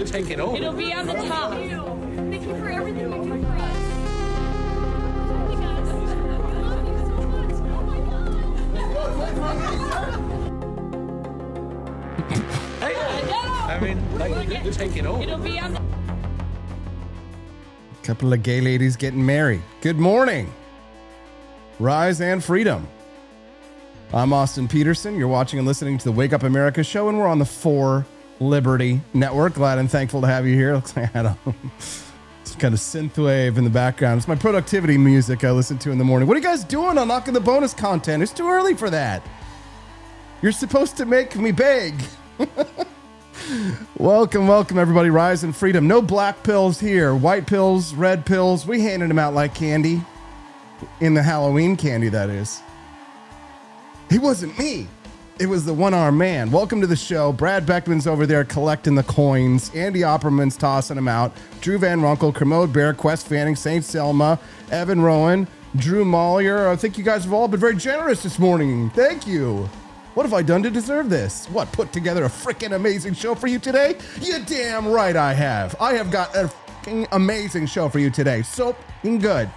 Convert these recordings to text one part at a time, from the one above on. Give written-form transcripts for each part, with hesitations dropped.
Take it over. It'll be on the top. Thank you for everything you do for us. Hey, I mean, like, take it over. It'll be on the Couple of gay ladies getting married. Good morning. Rise and freedom. I'm Austin Peterson. You're watching and listening to the Wake Up America show, and we're on the 4 Liberty Network. Glad and thankful to have you here. Looks like I had a kind of synthwave in the background. It's my productivity music I listen to in the morning. What are you guys doing unlocking the bonus content? It's too early for that. You're supposed to make me beg. Welcome, everybody. Rise and freedom. No black pills here. White pills, red pills. We handed them out like candy. In the Halloween candy, that is. It wasn't me. It was the one-armed man. Welcome to the show. Brad Beckman's over there collecting the coins. Andy Opperman's tossing them out. Drew Van Runkle, Kermode Bear, Quest Fanning, St. Selma, Evan Rowan, Drew Mollier. I think you guys have all been very generous this morning. Thank you. What have I done to deserve this? What, put together a freaking amazing show for you today? You damn right I have. I have got a freaking amazing show for you today. So good.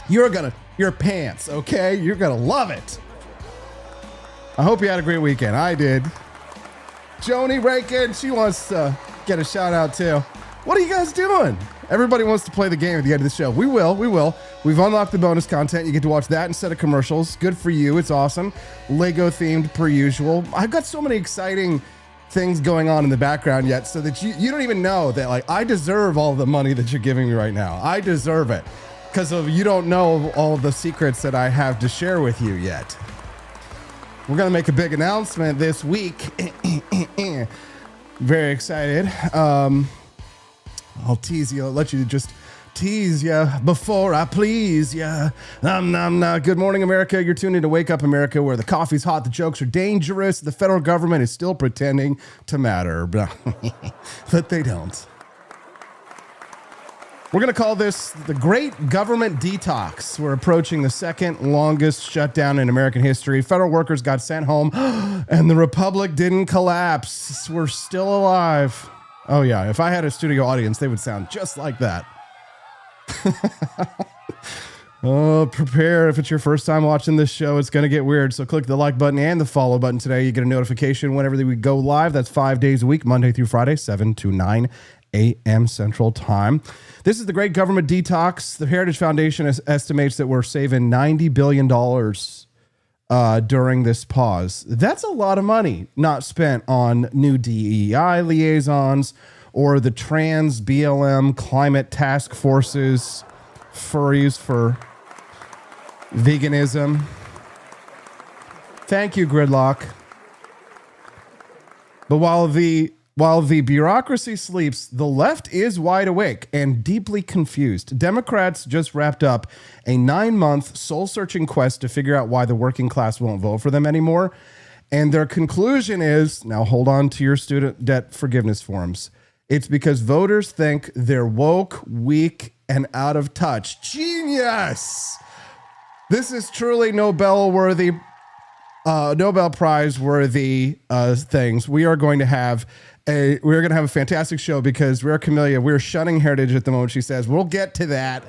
Your pants, okay? You're gonna love it. I hope you had a great weekend. I did. Joni Rankin, she wants to get a shout out too. What are you guys doing? Everybody wants to play the game at the end of the show. We will. We've unlocked the bonus content. You get to watch that instead of commercials. Good for you. It's awesome. Lego themed per usual. I've got so many exciting things going on in the background yet so that you don't even know that, like, I deserve all the money that you're giving me right now. I deserve it because of you don't know all the secrets that I have to share with you yet. We're going to make a big announcement this week. Very excited. I'll tease you. I'll let you just tease you before I please you. Good morning, America. You're tuned in to Wake Up America, where the coffee's hot, the jokes are dangerous, the federal government is still pretending to matter, but they don't. We're going to call this the Great Government Detox. We're approaching the second longest shutdown in American history. Federal workers got sent home, and the republic didn't collapse. We're still alive. Oh, yeah. If I had a studio audience, they would sound just like that. Oh, prepare. If it's your first time watching this show, it's going to get weird. So click the like button and the follow button today. You get a notification whenever we go live. That's 5 days a week, Monday through Friday, 7 to 9 a.m. Central Time. This is the Great Government Detox. The Heritage Foundation estimates that we're saving $90 billion during this pause. That's a lot of money not spent on new DEI liaisons or the trans BLM climate task forces, furries for veganism. Thank you, Gridlock. But while the bureaucracy sleeps, the left is wide awake and deeply confused. Democrats just wrapped up a 9-month soul-searching quest to figure out why the working class won't vote for them anymore. And their conclusion is, now hold on to your student debt forgiveness forms, it's because voters think they're woke, weak, and out of touch. Genius! This is truly Nobel Prize worthy things. We're going to have a fantastic show because Rare Camellia, we're shunning heritage at the moment, she says. We'll get to that.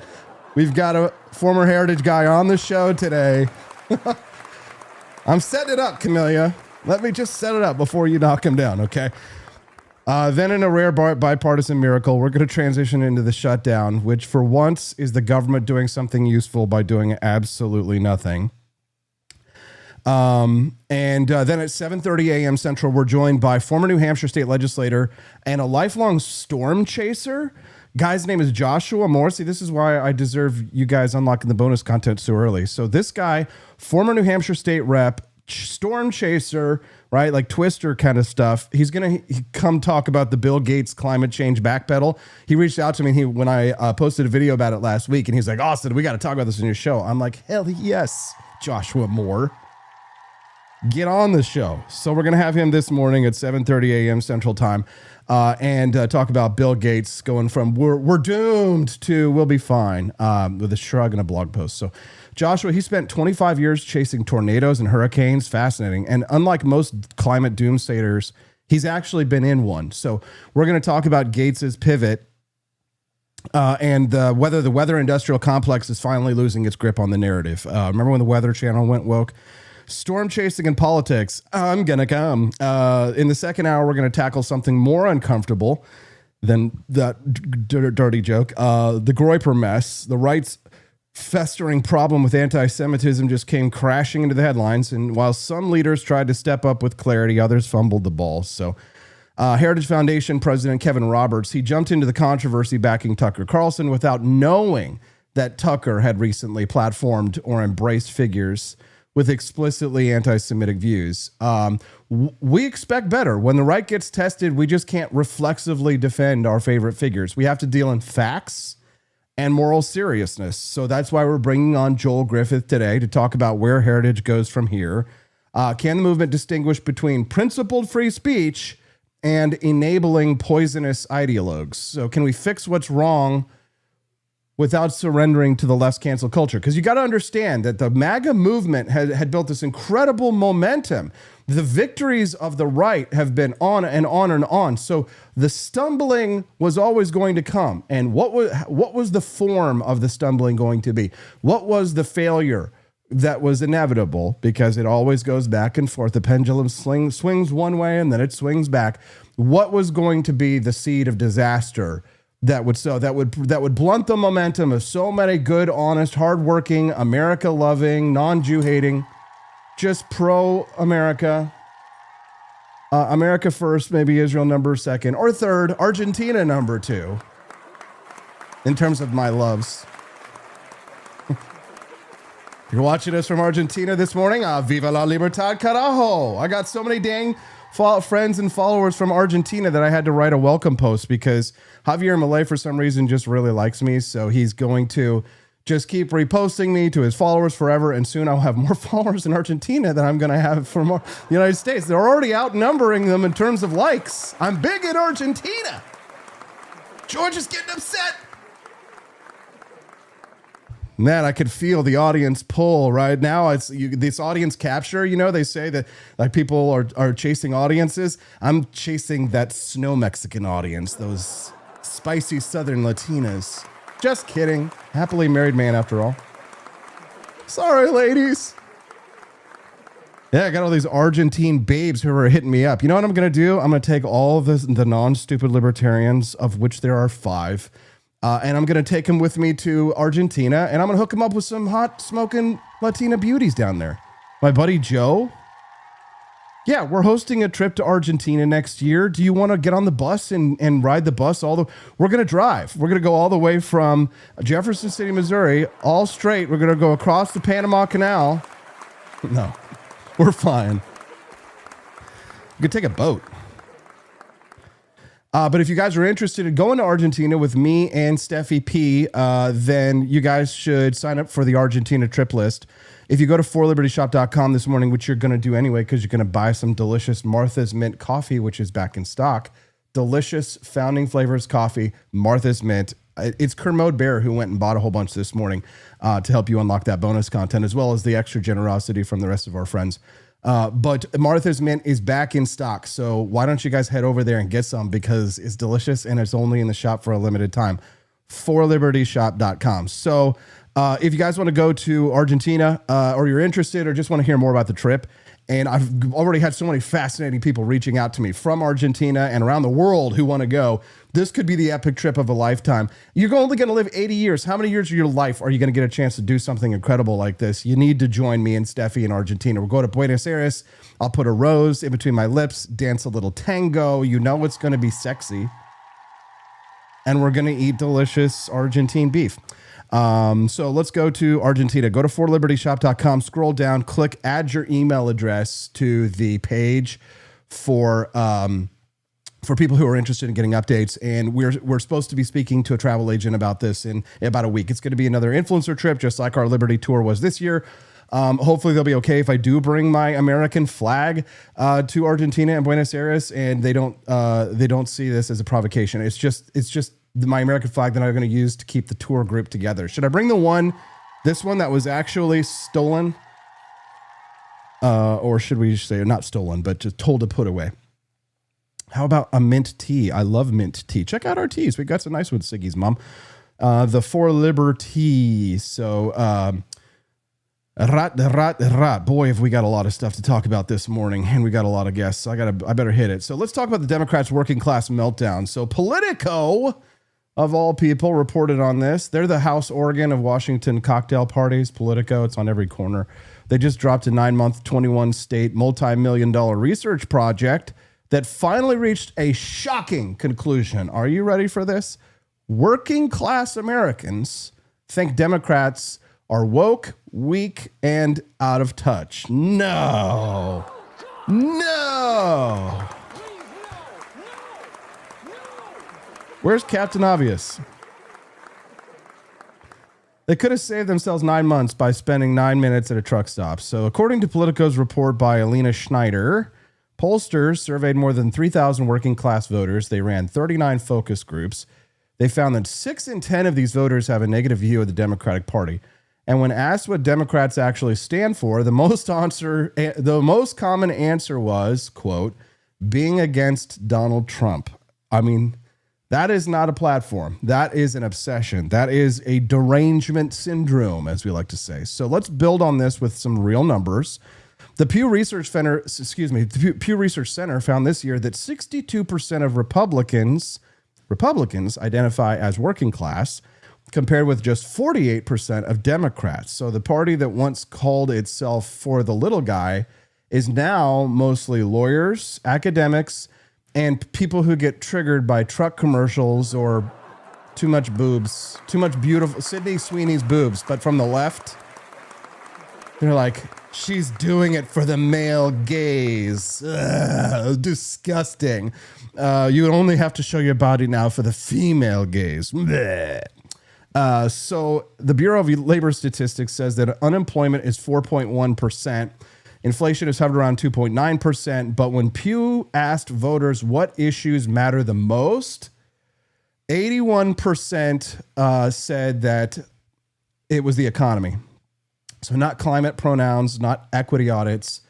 We've got a former heritage guy on the show today. I'm setting it up, Camellia. Let me just set it up before you knock him down, okay? Then in a rare bipartisan miracle, we're going to transition into the shutdown, which for once is the government doing something useful by doing absolutely nothing. And then at 7:30 a.m. Central, we're joined by former New Hampshire state legislator and a lifelong storm chaser. Guy's name is Joshua Moore. See, this is why I deserve you guys unlocking the bonus content so early. So this guy, former New Hampshire state rep, storm chaser, right? Like Twister kind of stuff. He's going to come talk about the Bill Gates climate change backpedal. He reached out to me when I posted a video about it last week, and he's like, Austin, we got to talk about this in your show. I'm like, hell yes, Joshua Moore. Get on the show. So we're going to have him this morning at 7:30 a.m. Central Time and talk about Bill Gates going from we're doomed to we'll be fine with a shrug and a blog post. So Joshua, he spent 25 years chasing tornadoes and hurricanes. Fascinating. And unlike most climate doomsayers, He's actually been in one. So we're going to talk about Gates's pivot and whether the weather industrial complex is finally losing its grip on the narrative. Remember when the Weather Channel went woke? Storm chasing and politics. I'm going to come. In the second hour, we're going to tackle something more uncomfortable than that dirty joke. The Groyper mess, the right's festering problem with anti-Semitism just came crashing into the headlines. And while some leaders tried to step up with clarity, others fumbled the ball. So Heritage Foundation President Kevin Roberts, he jumped into the controversy backing Tucker Carlson without knowing that Tucker had recently platformed or embraced figures with explicitly anti-Semitic views. We expect better. When the right gets tested, we just can't reflexively defend our favorite figures. We have to deal in facts and moral seriousness. So that's why we're bringing on Joel Griffith today to talk about where Heritage goes from here. Can the movement distinguish between principled free speech and enabling poisonous ideologues? So can we fix what's wrong without surrendering to the less cancel culture? Because you got to understand that the MAGA movement had built this incredible momentum. The victories of the right have been on and on and on. So the stumbling was always going to come. And what was the form of the stumbling going to be? What was the failure that was inevitable? Because it always goes back and forth. The pendulum swings one way and then it swings back. What was going to be the seed of disaster that would blunt the momentum of so many good, honest, hardworking, America-loving, non-Jew-hating, just pro-America, America first, maybe Israel number second, or third, Argentina number two, in terms of my loves. You're watching us from Argentina this morning. Viva la libertad, carajo. I got so many dang friends and followers from Argentina that I had to write a welcome post because Javier Milei, for some reason, just really likes me. So he's going to just keep reposting me to his followers forever. And soon I'll have more followers in Argentina than I'm going to have from the United States. They're already outnumbering them in terms of likes. I'm big in Argentina. George is getting upset. Man, I could feel the audience pull right now. It's this audience capture, they say that like people are chasing audiences. I'm chasing that snow Mexican audience, those spicy Southern Latinas. Just kidding. Happily married man after all. Sorry, ladies. Yeah, I got all these Argentine babes who are hitting me up. You know what I'm going to do? I'm going to take all of the non-stupid libertarians, of which there are 5, and I'm going to take them with me to Argentina, and I'm going to hook them up with some hot smoking Latina beauties down there. My buddy Joe. Yeah, we're hosting a trip to Argentina next year. Do you want to get on the bus and ride the bus we're going to drive. We're going to go all the way from Jefferson City, Missouri, all straight. We're going to go across the Panama Canal. No, we're fine. You could take a boat. But if you guys are interested in going to Argentina with me and Steffi P, then you guys should sign up for the Argentina trip list. If you go to forlibertyshop.com this morning, which you're going to do anyway, because you're going to buy some delicious Martha's Mint coffee, which is back in stock. Delicious founding flavors coffee, Martha's Mint. It's Kermode Bear who went and bought a whole bunch this morning to help you unlock that bonus content, as well as the extra generosity from the rest of our friends. But Martha's Mint is back in stock. So why don't you guys head over there and get some, because it's delicious and it's only in the shop for a limited time. forlibertyshop.com. So if you guys want to go to Argentina or you're interested or just want to hear more about the trip, and I've already had so many fascinating people reaching out to me from Argentina and around the world who want to go. This could be the epic trip of a lifetime. You're only going to live 80 years. How many years of your life are you going to get a chance to do something incredible like this? You need to join me and Steffi in Argentina. We'll go to Buenos Aires. I'll put a rose in between my lips, dance a little tango. You know it's going to be sexy. And we're going to eat delicious Argentine beef. So let's go to Argentina. Go to forlibertyshop.com, scroll down, click add your email address to the page for people who are interested in getting updates. And we're supposed to be speaking to a travel agent about this in about a week. It's going to be another influencer trip, just like our Liberty tour was this year. Hopefully they'll be okay if I do bring my American flag to Argentina and Buenos Aires, and they don't see this as a provocation. It's just my American flag that I'm going to use to keep the tour group together. Should I bring this one that was actually stolen? Or should we say not stolen, but just told to put away? How about a mint tea? I love mint tea. Check out our teas. We got some nice ones, Siggy's mom. The For Liberty. So, boy, have we got a lot of stuff to talk about this morning, and we got a lot of guests. So I better hit it. So let's talk about the Democrats' working class meltdown. So Politico, of all people, reported on this. They're the house organ of Washington cocktail parties. Politico, it's on every corner. They just dropped a 9-month, 21-state, multi-million-dollar research project that finally reached a shocking conclusion. Are you ready for this? Working class Americans think Democrats are woke, weak, and out of touch. No. Where's Captain Obvious? They could have saved themselves 9 months by spending 9 minutes at a truck stop. So according to Politico's report by Alina Schneider, pollsters surveyed more than 3,000 working class voters. They ran 39 focus groups. They found that 6 in 10 of these voters have a negative view of the Democratic Party. And when asked what Democrats actually stand for, the most common answer was, quote, being against Donald Trump. I mean, that is not a platform. That is an obsession. That is a derangement syndrome, as we like to say. So let's build on this with some real numbers. The Pew Research Center, found this year that 62% of Republicans identify as working class, compared with just 48% of Democrats. So the party that once called itself for the little guy is now mostly lawyers, academics, and people who get triggered by truck commercials or too much boobs, too much beautiful Sydney Sweeney's boobs. But from the left, they're like, she's doing it for the male gaze. Ugh, disgusting. You only have to show your body now for the female gaze. So the Bureau of Labor Statistics says that unemployment is 4.1%. Inflation is hovered around 2.9%. But when Pew asked voters what issues matter the most, 81% said that it was the economy. So not climate pronouns, not equity audits,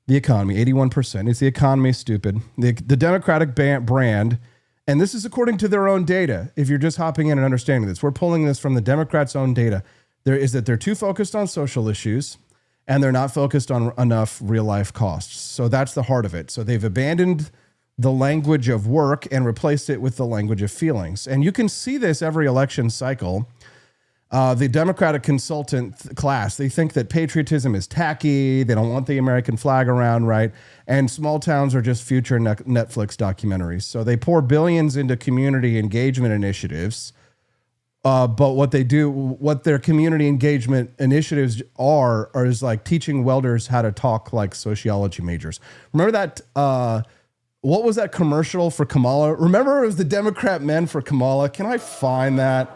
the economy, 81%. It's the economy, stupid. The Democratic brand, and this is according to their own data, if you're just hopping in and understanding this, we're pulling this from the Democrats' own data, they're too focused on social issues, and they're not focused on enough real-life costs. So that's the heart of it. So they've abandoned the language of work and replaced it with the language of feelings. And you can see this every election cycle. The Democratic consultant class, they think that patriotism is tacky. They don't want the American flag around, right? And small towns are just future Netflix documentaries. So they pour billions into community engagement initiatives. But what their community engagement initiatives is like teaching welders how to talk like sociology majors. Remember that, what was that commercial for Kamala? Remember it was the Democrat men for Kamala? Can I find that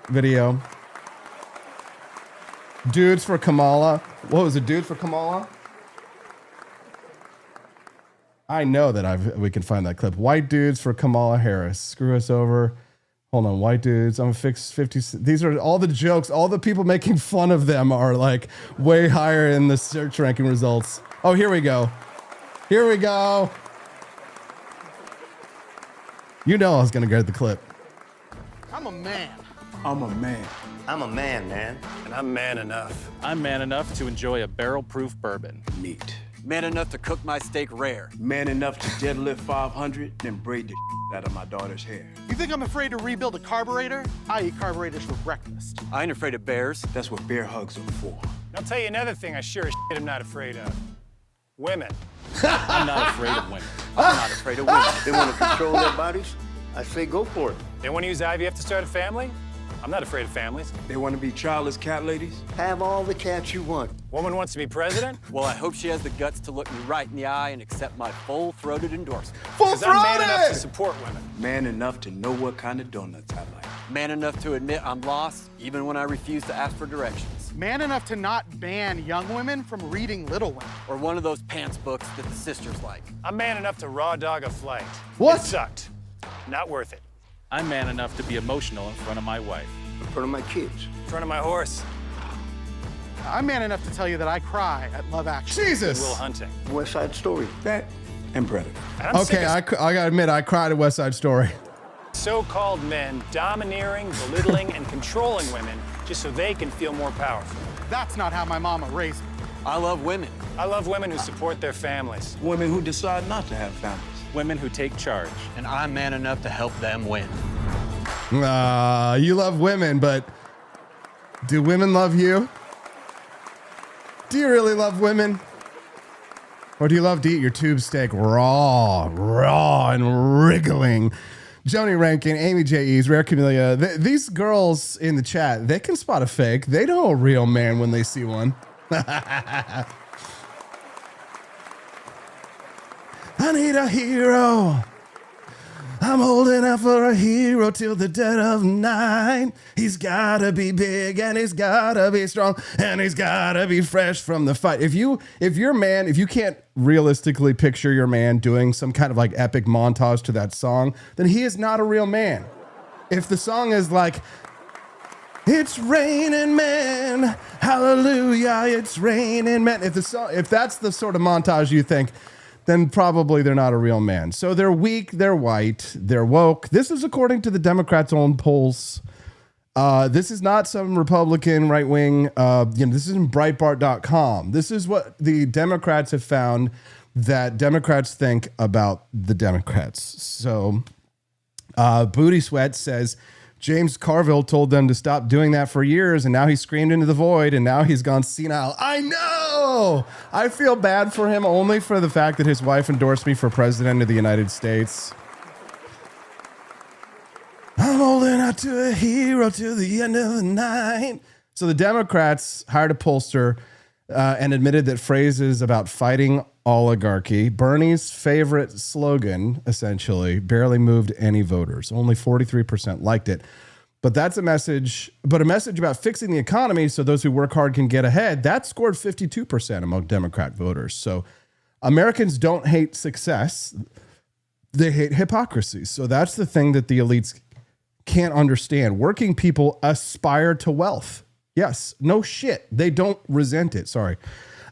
video? Dudes for Kamala. What was it? Dudes for Kamala? I know that we can find that clip. White dudes for Kamala Harris. Screw us over. Hold on. White dudes. I'm gonna fix 50. These are all the jokes. All the people making fun of them are like way higher in the search ranking results. Oh, here we go. Here we go. You know I was gonna get the clip. I'm a man. I'm a man. I'm a man, man. And I'm man enough. I'm man enough to enjoy a barrel-proof bourbon. Neat. Man enough to cook my steak rare. Man enough to deadlift 500, then braid the out of my daughter's hair. You think I'm afraid to rebuild a carburetor? I eat carburetors for breakfast. I ain't afraid of bears. That's what bear hugs are for. I'll tell you another thing I sure as shit am not afraid of. Women. I'm not afraid of women. I'm not afraid of women. They want to control their bodies? I say go for it. They want to use IVF to start a family? I'm not afraid of families. They want to be childless cat ladies? Have all the cats you want. Woman wants to be president? Well, I hope she has the guts to look me right in the eye and accept my full-throated endorsement. Because I'm man enough to support women. Man enough to know what kind of donuts I like. Man enough to admit I'm lost, even when I refuse to ask for directions. Man enough to not ban young women from reading Little Women. Or one of those pants books that the sisters like. I'm man enough to raw dog a flight. What? It sucked. Not worth it. I'm man enough to be emotional in front of my wife. In front of my kids. In front of my horse. I'm man enough to tell you that I cry at Love Actually. Will Jesus. Hunting. West Side Story. That and predator. And I'm sick Okay, of I gotta admit, I cried at West Side Story. so-called men domineering, belittling, and controlling women just so they can feel more powerful. That's not how my mama raised me. I love women. I love women who support their families. Women who decide not to have families. Women who take charge. And I'm man enough to help them win. You love women, but do women love you? Do you really love women? Or do you love to eat your tube steak raw and wriggling? Joni Rankin, Amy J. Eves, Rare Camellia. These girls in the chat, they can spot a fake. They know a real man when they see one. I need a hero. I'm holding out for a hero till the dead of night. He's gotta be big and he's gotta be strong and he's gotta be fresh from the fight. If your man, if you can't realistically picture your man doing some kind of like epic montage to that song, then he is not a real man. If the song is like, it's raining men, hallelujah, it's raining men. If that's the sort of montage you think, then probably they're not a real man. So they're weak, they're white, they're woke. This is according to the Democrats' own polls. This is not some Republican right wing. This isn't Breitbart.com. This is what the Democrats have found that Democrats think about the Democrats. So Booty Sweat says James Carville told them to stop doing that for years, and now he screamed into the void, and now he's gone senile. I know! I feel bad for him only for the fact that his wife endorsed me for president of the United States. I'm holding out to a hero till the end of the night. So the Democrats hired a pollster and admitted that phrases about fighting oligarchy, Bernie's favorite slogan, essentially, barely moved any voters. Only 43% liked it. But that's a message about fixing the economy so those who work hard can get ahead, that scored 52% among Democrat voters. So Americans don't hate success. They hate hypocrisy. So that's the thing that the elites can't understand. Working people aspire to wealth. Yes, no shit. They don't resent it. Sorry.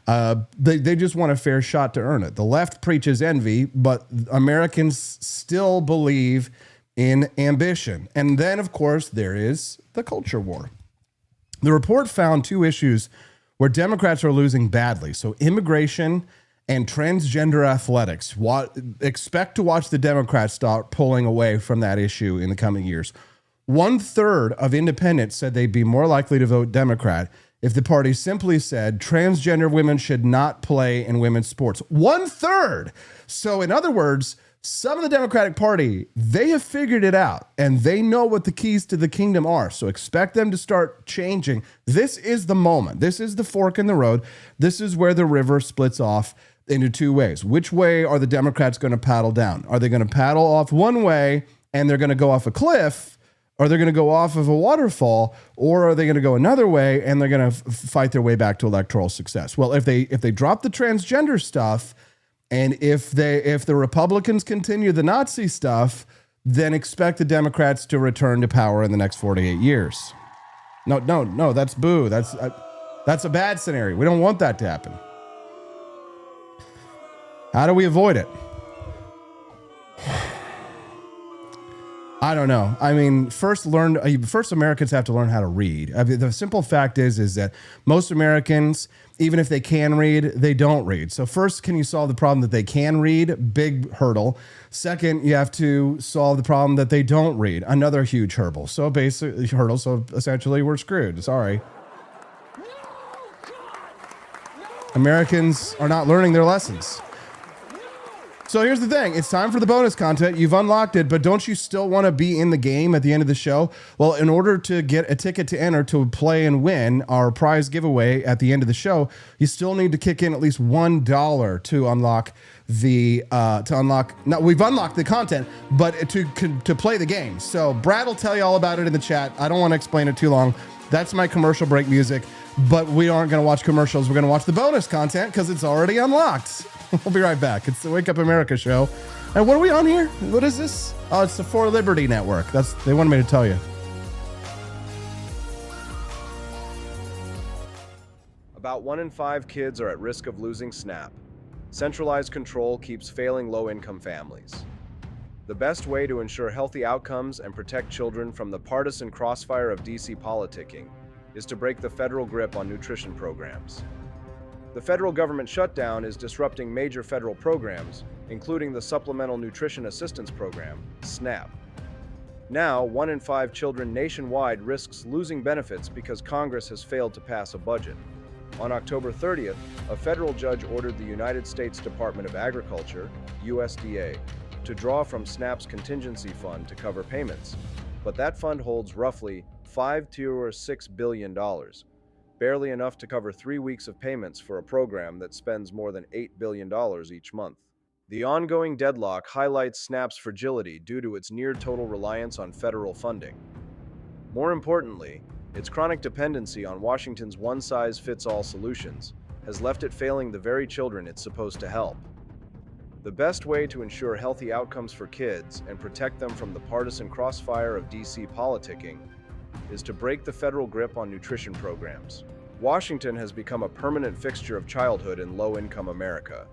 They just want a fair shot to earn it. The left preaches envy, but Americans still believe in ambition. And then, of course, there is the culture war. The report found two issues where Democrats are losing badly. So immigration and transgender athletics. Expect to watch the Democrats start pulling away from that issue in the coming years. 1/3 of independents said they'd be more likely to vote Democrat if the party simply said transgender women should not play in women's sports. 1/3. So in other words, some of the Democratic Party, they have figured it out and they know what the keys to the kingdom are. So expect them to start changing. This is the moment. This is the fork in the road. This is where the river splits off into two ways. Which way are the Democrats going to paddle down? Are they going to paddle off one way and they're going to go off a cliff? Are they going to go off of a waterfall, or are they going to go another way and they're going to fight their way back to electoral success? Well, if they drop the transgender stuff, and if the Republicans continue the Nazi stuff, then expect the Democrats to return to power in the next 48 years. No, that's boo. That's a bad scenario. We don't want that to happen. How do we avoid it? I don't know. I mean, first Americans have to learn how to read. I mean, the simple fact is that most Americans, even if they can read, they don't read. So first, can you solve the problem that they can read? Big hurdle. Second, you have to solve the problem that they don't read. Another huge hurdle. So essentially we're screwed. Sorry. Americans are not learning their lessons. So here's the thing. It's time for the bonus content. You've unlocked it, but don't you still want to be in the game at the end of the show? Well, in order to get a ticket to enter to play and win our prize giveaway at the end of the show, you still need to kick in at least $1 to unlock we've unlocked the content, but to play the game. So Brad will tell you all about it in the chat. I don't want to explain it too long. That's my commercial break music, but we aren't going to watch commercials. We're going to watch the bonus content because it's already unlocked. We'll be right back. It's the Wake Up America show. And what are we on here? What is this? Oh, it's the For Liberty Network. They wanted me to tell you. About 1 in 5 kids are at risk of losing SNAP. Centralized control keeps failing low-income families. The best way to ensure healthy outcomes and protect children from the partisan crossfire of DC politicking is to break the federal grip on nutrition programs. The federal government shutdown is disrupting major federal programs, including the Supplemental Nutrition Assistance Program, SNAP. Now, 1 in 5 children nationwide risks losing benefits because Congress has failed to pass a budget. On October 30th, a federal judge ordered the United States Department of Agriculture, USDA, to draw from SNAP's contingency fund to cover payments, but that fund holds roughly $5 to $6 billion, barely enough to cover 3 weeks of payments for a program that spends more than $8 billion each month. The ongoing deadlock highlights SNAP's fragility due to its near-total reliance on federal funding. More importantly, its chronic dependency on Washington's one-size-fits-all solutions has left it failing the very children it's supposed to help. The best way to ensure healthy outcomes for kids and protect them from the partisan crossfire of DC politicking is to break the federal grip on nutrition programs. Washington has become a permanent fixture of childhood in low-income America.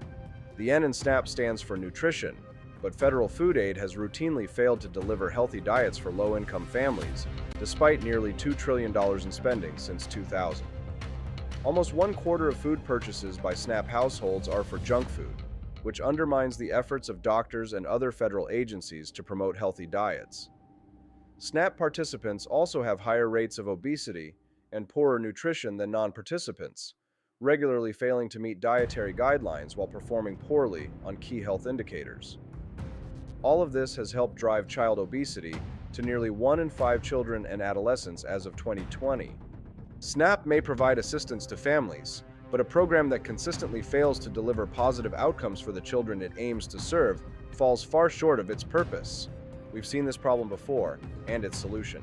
The N in SNAP stands for nutrition, but federal food aid has routinely failed to deliver healthy diets for low-income families, despite nearly $2 trillion in spending since 2000. Almost 1/4 of food purchases by SNAP households are for junk food, which undermines the efforts of doctors and other federal agencies to promote healthy diets. SNAP participants also have higher rates of obesity and poorer nutrition than non-participants, regularly failing to meet dietary guidelines while performing poorly on key health indicators. All of this has helped drive child obesity to nearly 1 in 5 children and adolescents as of 2020. SNAP may provide assistance to families, but a program that consistently fails to deliver positive outcomes for the children it aims to serve falls far short of its purpose. We've seen this problem before, and its solution.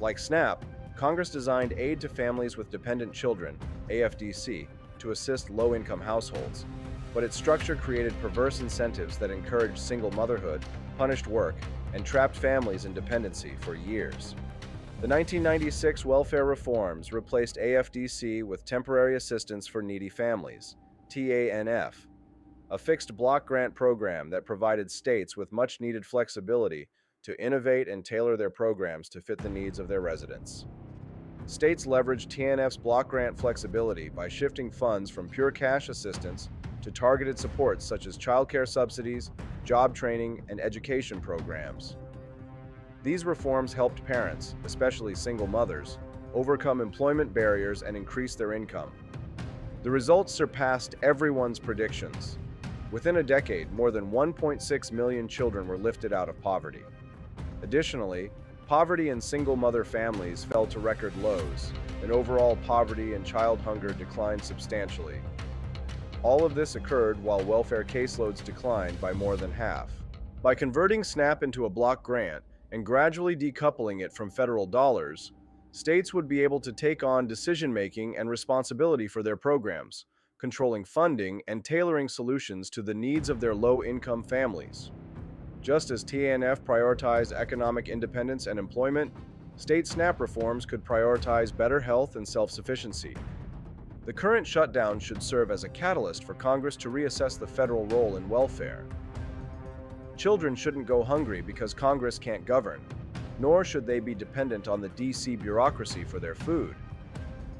Like SNAP, Congress designed Aid to Families with Dependent Children, AFDC, to assist low-income households, but its structure created perverse incentives that encouraged single motherhood, punished work, and trapped families in dependency for years. The 1996 welfare reforms replaced AFDC with Temporary Assistance for Needy Families, TANF, a fixed block grant program that provided states with much-needed flexibility to innovate and tailor their programs to fit the needs of their residents. States leveraged TANF's block grant flexibility by shifting funds from pure cash assistance to targeted supports such as childcare subsidies, job training, and education programs. These reforms helped parents, especially single mothers, overcome employment barriers and increase their income. The results surpassed everyone's predictions. Within a decade, more than 1.6 million children were lifted out of poverty. Additionally, poverty in single-mother families fell to record lows, and overall poverty and child hunger declined substantially. All of this occurred while welfare caseloads declined by more than half. By converting SNAP into a block grant and gradually decoupling it from federal dollars, states would be able to take on decision-making and responsibility for their programs, controlling funding and tailoring solutions to the needs of their low-income families. Just as TANF prioritized economic independence and employment, state SNAP reforms could prioritize better health and self-sufficiency. The current shutdown should serve as a catalyst for Congress to reassess the federal role in welfare. Children shouldn't go hungry because Congress can't govern, nor should they be dependent on the DC bureaucracy for their food.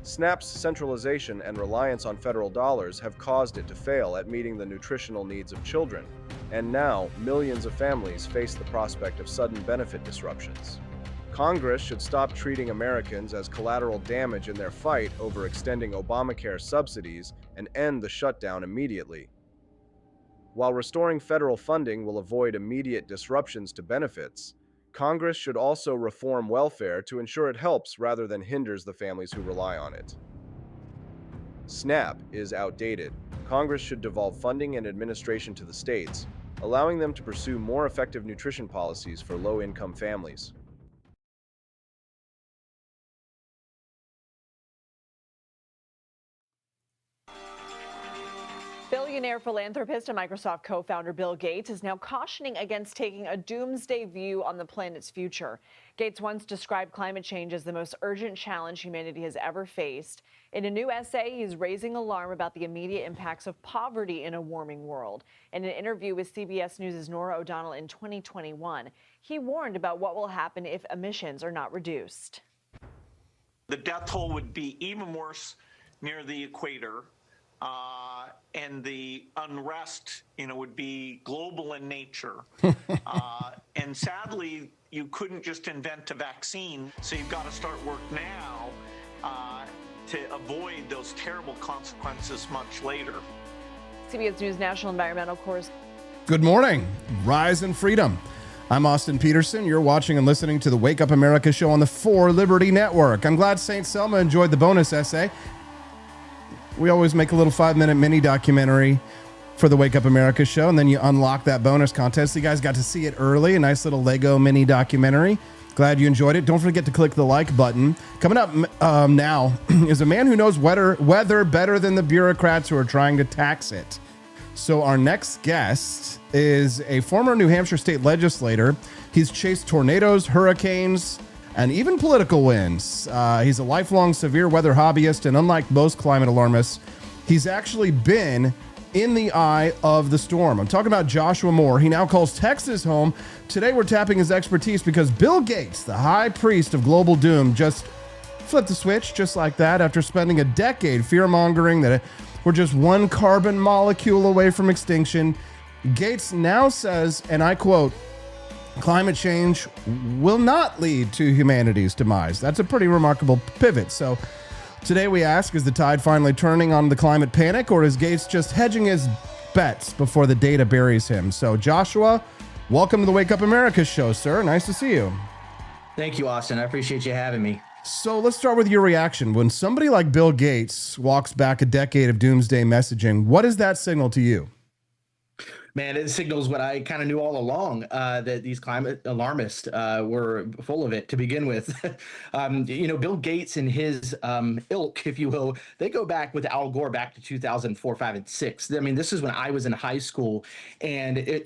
SNAP's centralization and reliance on federal dollars have caused it to fail at meeting the nutritional needs of children, and now millions of families face the prospect of sudden benefit disruptions. Congress should stop treating Americans as collateral damage in their fight over extending Obamacare subsidies and end the shutdown immediately. While restoring federal funding will avoid immediate disruptions to benefits, Congress should also reform welfare to ensure it helps rather than hinders the families who rely on it. SNAP is outdated. Congress should devolve funding and administration to the states, allowing them to pursue more effective nutrition policies for low-income families. Billionaire philanthropist and Microsoft co-founder Bill Gates is now cautioning against taking a doomsday view on the planet's future. Gates once described climate change as the most urgent challenge humanity has ever faced. In a new essay, he's raising alarm about the immediate impacts of poverty in a warming world. In an interview with CBS News' Norah O'Donnell in 2021, he warned about what will happen if emissions are not reduced. The death toll would be even worse near the equator. And the unrest, would be global in nature. And sadly, you couldn't just invent a vaccine. So you've got to start work now to avoid those terrible consequences much later. CBS News national environmental correspondent. Good morning. Rise and freedom. I'm Austin Peterson. You're watching and listening to the Wake Up America show on the 4 Liberty Network. I'm glad St. Selma enjoyed the bonus essay. We always make a little 5-minute mini documentary for the Wake Up America show, and then you unlock that bonus contest. You guys got to see it early, a nice little Lego mini documentary. Glad you enjoyed it. Don't forget to click the like button. Coming up now is a man who knows weather better than the bureaucrats who are trying to tax it. So our next guest is a former New Hampshire state legislator. He's chased tornadoes, hurricanes, and even political winds. He's a lifelong severe weather hobbyist, and unlike most climate alarmists, he's actually been in the eye of the storm. I'm talking about Joshua Moore. He now calls Texas home. Today we're tapping his expertise because Bill Gates, the high priest of global doom, just flipped the switch just like that after spending a decade fear-mongering that we're just one carbon molecule away from extinction. Gates now says, and I quote, "Climate change will not lead to humanity's demise." That's a pretty remarkable pivot. So today we ask, is the tide finally turning on the climate panic, or is Gates just hedging his bets before the data buries him? So Joshua, welcome to the Wake Up America show, sir. Nice to see you. Thank you, Austin. I appreciate you having me. So let's start with your reaction. When somebody like Bill Gates walks back a decade of doomsday messaging, what does that signal to you? Man, it signals what I kind of knew all along, that these climate alarmists were full of it to begin with. Bill Gates and his ilk, if you will, they go back with Al Gore back to 2004, 5, and 6. I mean, this is when I was in high school. And, if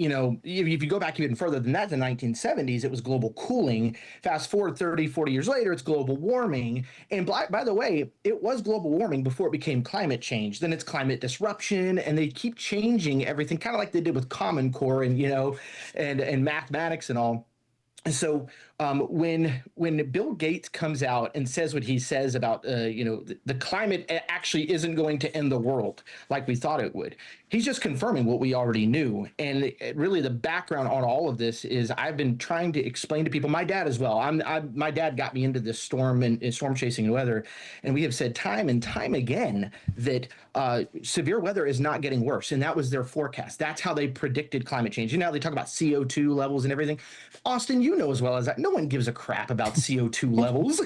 you go back even further than that, the 1970s, it was global cooling. Fast forward 30, 40 years later, it's global warming. And by the way, it was global warming before it became climate change. Then it's climate disruption, and they keep changing everything, kind of like they did with Common Core and and mathematics and all. And so when Bill Gates comes out and says what he says about the climate actually isn't going to end the world like we thought it would, he's just confirming what we already knew. And really the background on all of this is I've been trying to explain to people, my dad as well. My dad got me into this storm and storm chasing and weather, and we have said time and time again that severe weather is not getting worse, and that was their forecast. That's how they predicted climate change. They talk about CO2 levels and everything. Austin, you know as well as that, no one gives a crap about CO2 levels.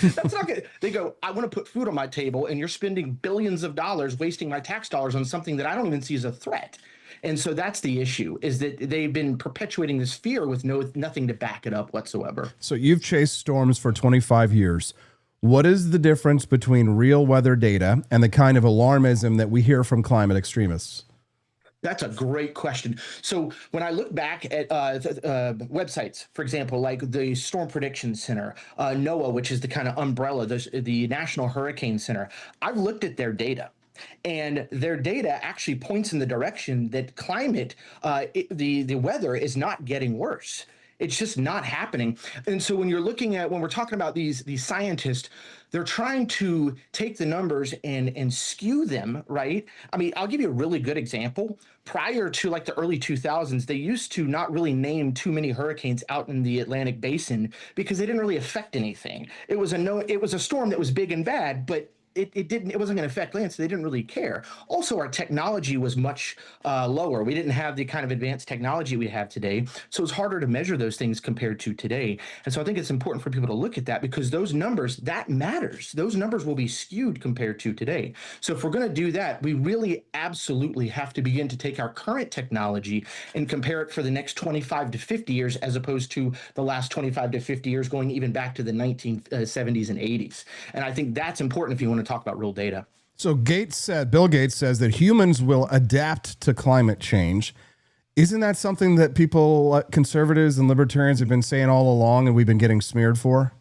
That's not good. They go, I want to put food on my table, and you're spending billions of dollars wasting my tax dollars on something that I don't even see as a threat. And so that's the issue, is that they've been perpetuating this fear with nothing to back it up whatsoever. So you've chased storms for 25 years. What is the difference between real weather data and the kind of alarmism that we hear from climate extremists? That's a great question. So when I look back at websites, for example, like the Storm Prediction Center, NOAA, which is the kind of umbrella, the National Hurricane Center, I've looked at their data. And their data actually points in the direction that climate, the weather is not getting worse. It's just not happening. And so when we're talking about these scientists, they're trying to take the numbers and skew them, right? I mean, I'll give you a really good example. Prior to like the early 2000s, they used to not really name too many hurricanes out in the Atlantic basin because they didn't really affect anything. It was a storm that was big and bad, but it wasn't going to affect land, so they didn't really care. Also, our technology was much lower. We didn't have the kind of advanced technology we have today, so it's harder to measure those things compared to today. And so I think it's important for people to look at that, because those numbers, that matters. Those numbers will be skewed compared to today. So if we're going to do that, we really absolutely have to begin to take our current technology and compare it for the next 25 to 50 years, as opposed to the last 25 to 50 years going even back to the 1970s and 80s. And I think that's important if you want to talk about real data. So Bill Gates says that humans will adapt to climate change. Isn't that something that people, conservatives and libertarians, have been saying all along, and we've been getting smeared for?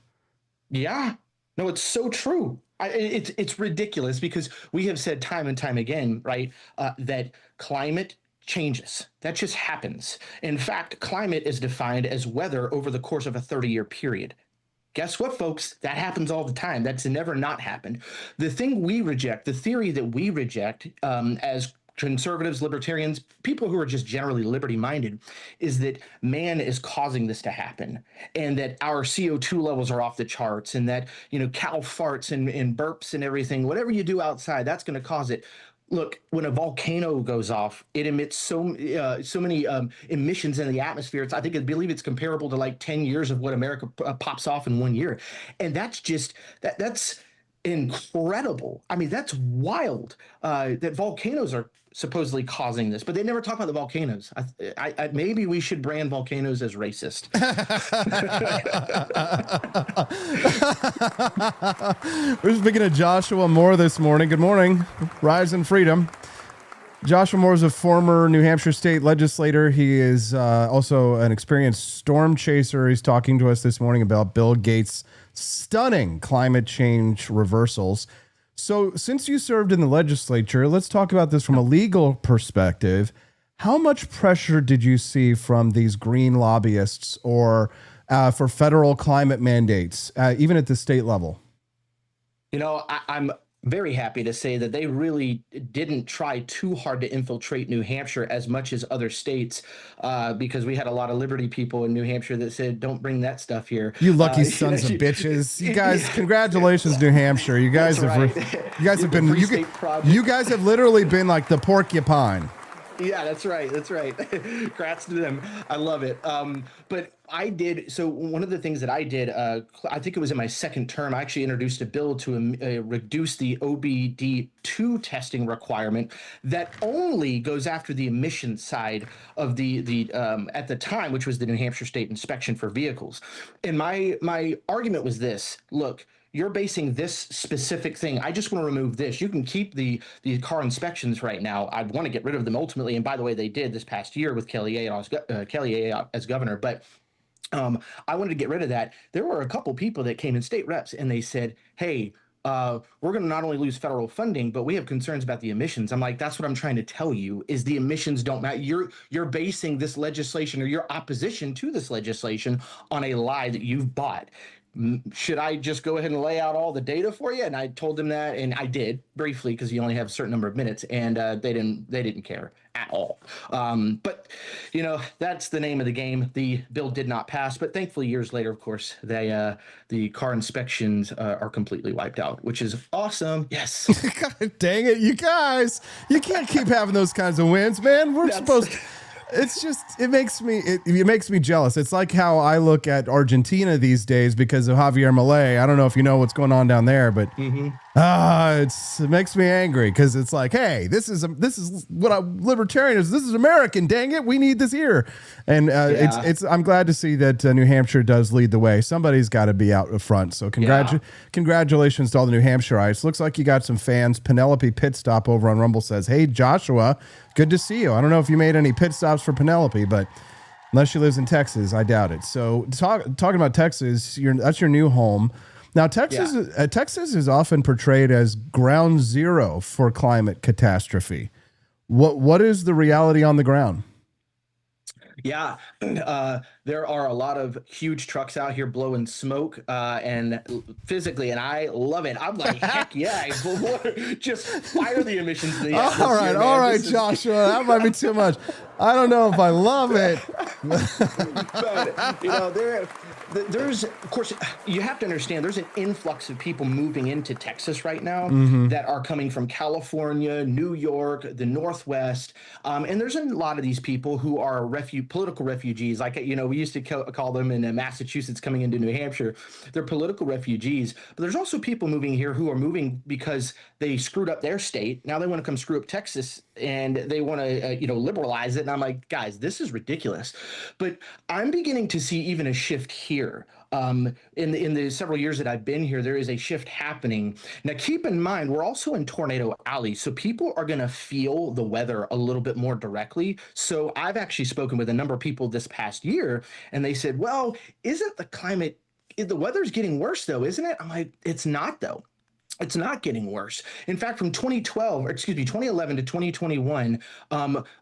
Yeah, no, it's so true. It's ridiculous because we have said time and time again, right, that climate changes. That just happens. In fact, climate is defined as weather over the course of a 30-year period. Guess what, folks? That happens all the time. That's never not happened. The thing we reject, the theory that we reject as conservatives, libertarians, people who are just generally liberty-minded, is that man is causing this to happen, and that our CO2 levels are off the charts, and that, cow farts and burps and everything, whatever you do outside, that's going to cause it. Look, when a volcano goes off, it emits so many emissions in the atmosphere. I believe it's comparable to like 10 years of what America pops off in 1 year. And that's just, that's incredible. I mean, that's wild that volcanoes are supposedly causing this, but they never talk about the volcanoes. Maybe we should brand volcanoes as racist. We're speaking to Joshua Moore this morning. Good morning. Rise and freedom. Joshua Moore is a former New Hampshire state legislator. He is also an experienced storm chaser. He's talking to us this morning about Bill Gates' stunning climate change reversals. So since you served in the legislature, let's talk about this from a legal perspective. How much pressure did you see from these green lobbyists or for federal climate mandates, even at the state level? I'm very happy to say that they really didn't try too hard to infiltrate New Hampshire as much as other states, because we had a lot of liberty people in New Hampshire that said, don't bring that stuff here. You lucky sons of bitches. You guys, congratulations, New Hampshire. You guys you guys have literally been like the porcupine. Yeah, that's right. That's right. Congrats to them. I love it. But I did. So one of the things that I did, I think it was in my second term, I actually introduced a bill to reduce the OBD2 testing requirement that only goes after the emission side of the at the time, which was the New Hampshire State Inspection for Vehicles. And my argument was this: look, you're basing this specific thing. I just want to remove this. You can keep the car inspections right now. I want to get rid of them ultimately. And by the way, they did this past year with Kelly A as governor. But I wanted to get rid of that. There were a couple people that came in, state reps, and they said, hey, we're going to not only lose federal funding, but we have concerns about the emissions. I'm like, that's what I'm trying to tell you, is the emissions don't matter. You're basing this legislation, or your opposition to this legislation, on a lie that you've bought. Should I just go ahead and lay out all the data for you? And I told them that, and I did briefly, because you only have a certain number of minutes, and they didn't care at all. But that's the name of the game. The bill did not pass, but thankfully years later, of course, the car inspections are completely wiped out, which is awesome. Yes. God dang it, you guys! You can't keep having those kinds of wins, man. We're supposed to. It's just, it makes me jealous. It's like how I look at Argentina these days because of Javier Milei. I don't know if you know what's going on down there, but it makes me angry because it's like, hey, this is what a libertarian is. This is American. Dang it, we need this here. And I'm glad to see that New Hampshire does lead the way. Somebody's got to be out front. So congratulations to all the New Hampshireites. Looks like you got some fans. Penelope Pitstop over on Rumble says, hey, Joshua, good to see you. I don't know if you made any pit stops for Penelope, but unless she lives in Texas, I doubt it. So talking about Texas, that's your new home. Now, Texas is often portrayed as ground zero for climate catastrophe. What is the reality on the ground? Yeah, there are a lot of huge trucks out here blowing smoke and physically, and I love it. I'm like, heck yeah, just fire the emissions. All right, Joshua, that might be too much. I don't know if I love it. But, there's, of course, you have to understand, there's an influx of people moving into Texas right now that are coming from California, New York, the Northwest. And there's a lot of these people who are political refugees. Like, we used to call them in Massachusetts coming into New Hampshire. They're political refugees. But there's also people moving here who are moving because they screwed up their state. Now they want to come screw up Texas, and they want to, liberalize it. And I'm like, guys, this is ridiculous. But I'm beginning to see even a shift here. in the several years that I've been here, there is a shift happening. Now, keep in mind, we're also in Tornado Alley, so people are going to feel the weather a little bit more directly. So I've actually spoken with a number of people this past year, and they said, well, isn't the weather's getting worse though, isn't it? I'm like, it's not though. It's not getting worse. In fact, from 2011 to 2021,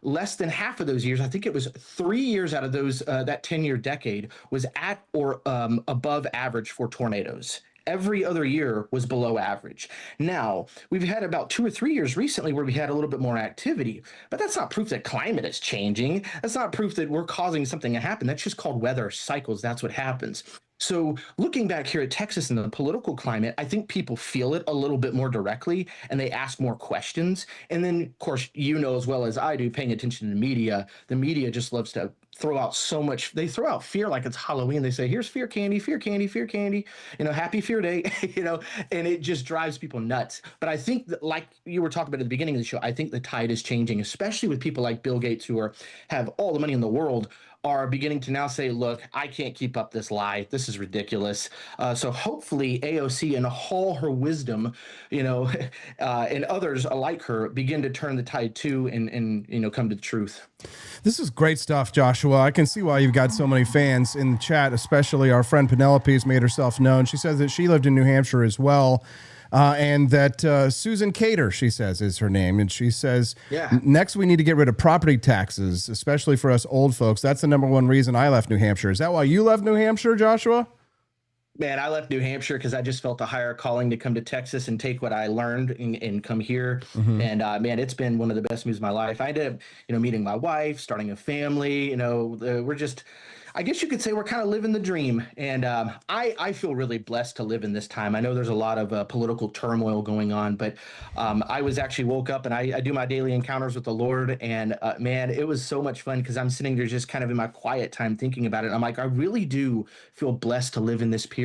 less than half of those years, I think it was 3 years out of those, that 10-year decade was at or above average for tornadoes. Every other year was below average. Now, we've had about 2 or 3 years recently where we had a little bit more activity, but that's not proof that climate is changing. That's not proof that we're causing something to happen. That's just called weather cycles. That's what happens. So looking back here at Texas and the political climate, I think people feel it a little bit more directly and they ask more questions. And then, of course, you know as well as I do, paying attention to the media just loves to throw out so much. They throw out fear like it's Halloween. They say, here's fear candy, fear candy, fear candy, happy fear day, and it just drives people nuts. But I think that, like you were talking about at the beginning of the show, I think the tide is changing, especially with people like Bill Gates who have all the money in the world, are beginning to now say, look, I can't keep up this lie. This is ridiculous. So hopefully AOC and all her wisdom, and others like her begin to turn the tide too and come to the truth. This is great stuff, Joshua. I can see why you've got so many fans in the chat, especially our friend Penelope has made herself known. She says that she lived in New Hampshire as well. And that Susan Cater, she says, is her name. And she says, next we need to get rid of property taxes, especially for us old folks. That's the number one reason I left New Hampshire. Is that why you left New Hampshire, Joshua? Man, I left New Hampshire because I just felt a higher calling to come to Texas and take what I learned and come here. Mm-hmm. And man, it's been one of the best moves of my life. I ended up, meeting my wife, starting a family. We're just, I guess you could say we're kind of living the dream. And I feel really blessed to live in this time. I know there's a lot of political turmoil going on, but I was actually woke up and I do my daily encounters with the Lord. And man, it was so much fun because I'm sitting there just kind of in my quiet time thinking about it. I'm like, I really do feel blessed to live in this period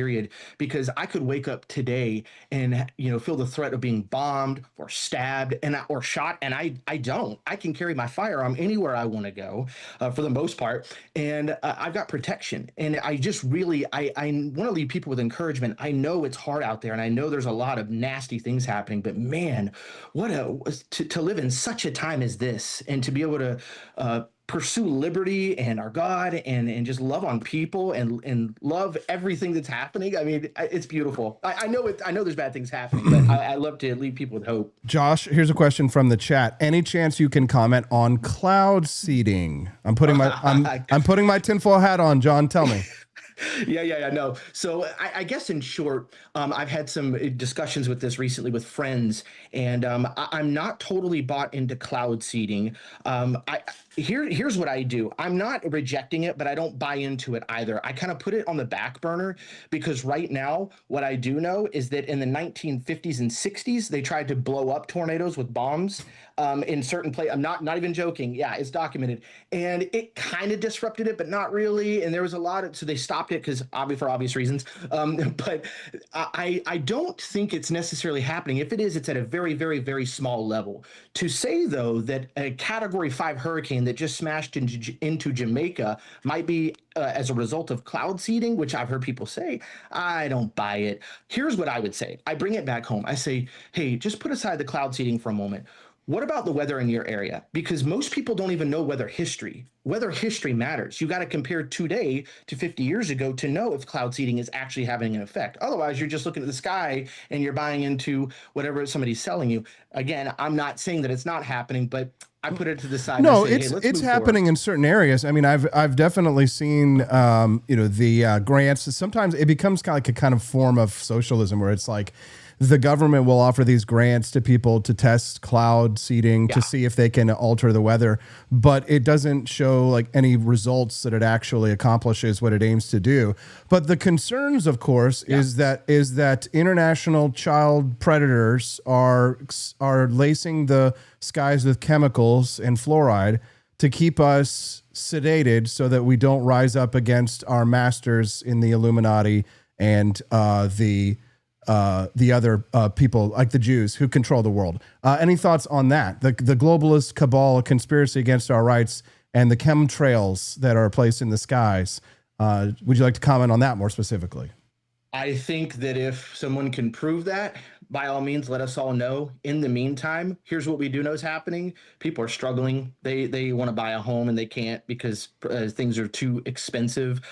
because I could wake up today and, feel the threat of being bombed or stabbed or shot. And I don't. I can carry my firearm anywhere I want to go for the most part. And I've got protection. And I just really, I want to leave people with encouragement. I know it's hard out there and I know there's a lot of nasty things happening, but man, to live in such a time as this and to be able to pursue liberty and our God and just love on people and love everything that's happening. I mean, it's beautiful. I know there's bad things happening, but I love to leave people with hope. Josh, here's a question from the chat. Any chance you can comment on cloud seeding? I'm putting my tinfoil hat on, John. Tell me. Yeah. No. So I guess in short, I've had some discussions with this recently with friends, and I'm not totally bought into cloud seeding. Here's what I do. I'm not rejecting it, but I don't buy into it either. I kind of put it on the back burner because right now, what I do know is that in the 1950s and 60s, they tried to blow up tornadoes with bombs in certain places. I'm not even joking. Yeah, it's documented. And it kind of disrupted it, but not really. And there was a lot of, so they stopped it because for obvious reasons. But I don't think it's necessarily happening. If it is, it's at a very, very, very small level. To say, though, that a Category 5 hurricane that just smashed into Jamaica might be as a result of cloud seeding, which I've heard people say, I don't buy it. Here's what I would say. I bring it back home. I say, hey, just put aside the cloud seeding for a moment. What about the weather in your area? Because most people don't even know weather history. Weather history matters. You got to compare today to 50 years ago to know if cloud seeding is actually having an effect. Otherwise, you're just looking at the sky and you're buying into whatever somebody's selling you. Again, I'm not saying that it's not happening, but I put it to the side. No, and say, it's happening in certain areas. I mean, I've definitely seen the grants. Sometimes it becomes kind of like a kind of form of socialism where it's like the government will offer these grants to people to test cloud seeding to see if they can alter the weather, but it doesn't show like any results that it actually accomplishes what it aims to do. But the concerns, of course, is that international child predators are lacing the skies with chemicals and fluoride to keep us sedated so that we don't rise up against our masters in the Illuminati and the other people like the Jews who control the world. Any thoughts on that? The globalist cabal, conspiracy against our rights, and the chemtrails that are placed in the skies. Would you like to comment on that more specifically? I think that if someone can prove that, by all means, let us all know. In the meantime, here's what we do know is happening. People are struggling. They want to buy a home and they can't because things are too expensive.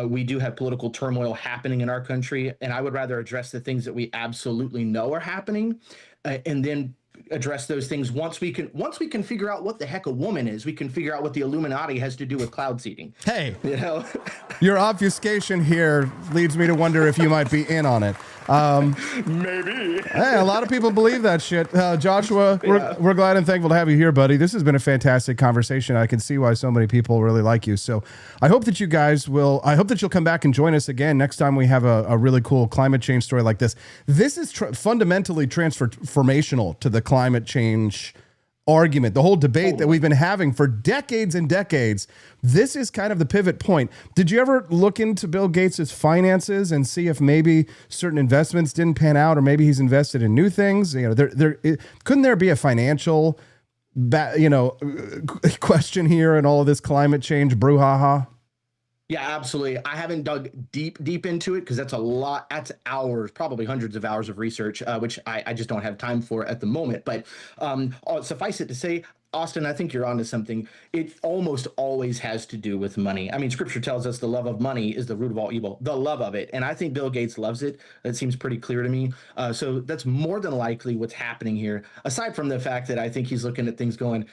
We do have political turmoil happening in our country, and I would rather address the things that we absolutely know are happening, and then address those things once we can figure out what the heck a woman is. We can figure out what the Illuminati has to do with cloud seeding. Hey, you know, your obfuscation here leads me to wonder if you might be in on it. Maybe. Hey, a lot of people believe that shit. Joshua, we're glad and thankful to have you here, buddy. This has been a fantastic conversation. I can see why so many people really like you. So I hope that I hope that you'll come back and join us again next time we have a really cool climate change story like this. This is fundamentally transformational to the climate change argument, the whole debate that we've been having for decades and decades. This is kind of the pivot point. Did you ever look into Bill Gates' finances and see if maybe certain investments didn't pan out, or maybe he's invested in new things? You know, couldn't there be a financial, question here in all of this climate change brouhaha? Yeah, absolutely. I haven't dug deep into it because that's a lot. That's hours, probably hundreds of hours of research, which I just don't have time for at the moment. But suffice it to say, Austin, I think you're onto something. It almost always has to do with money. I mean, Scripture tells us the love of money is the root of all evil, the love of it. And I think Bill Gates loves it. That seems pretty clear to me. So that's more than likely what's happening here, aside from the fact that I think he's looking at things going,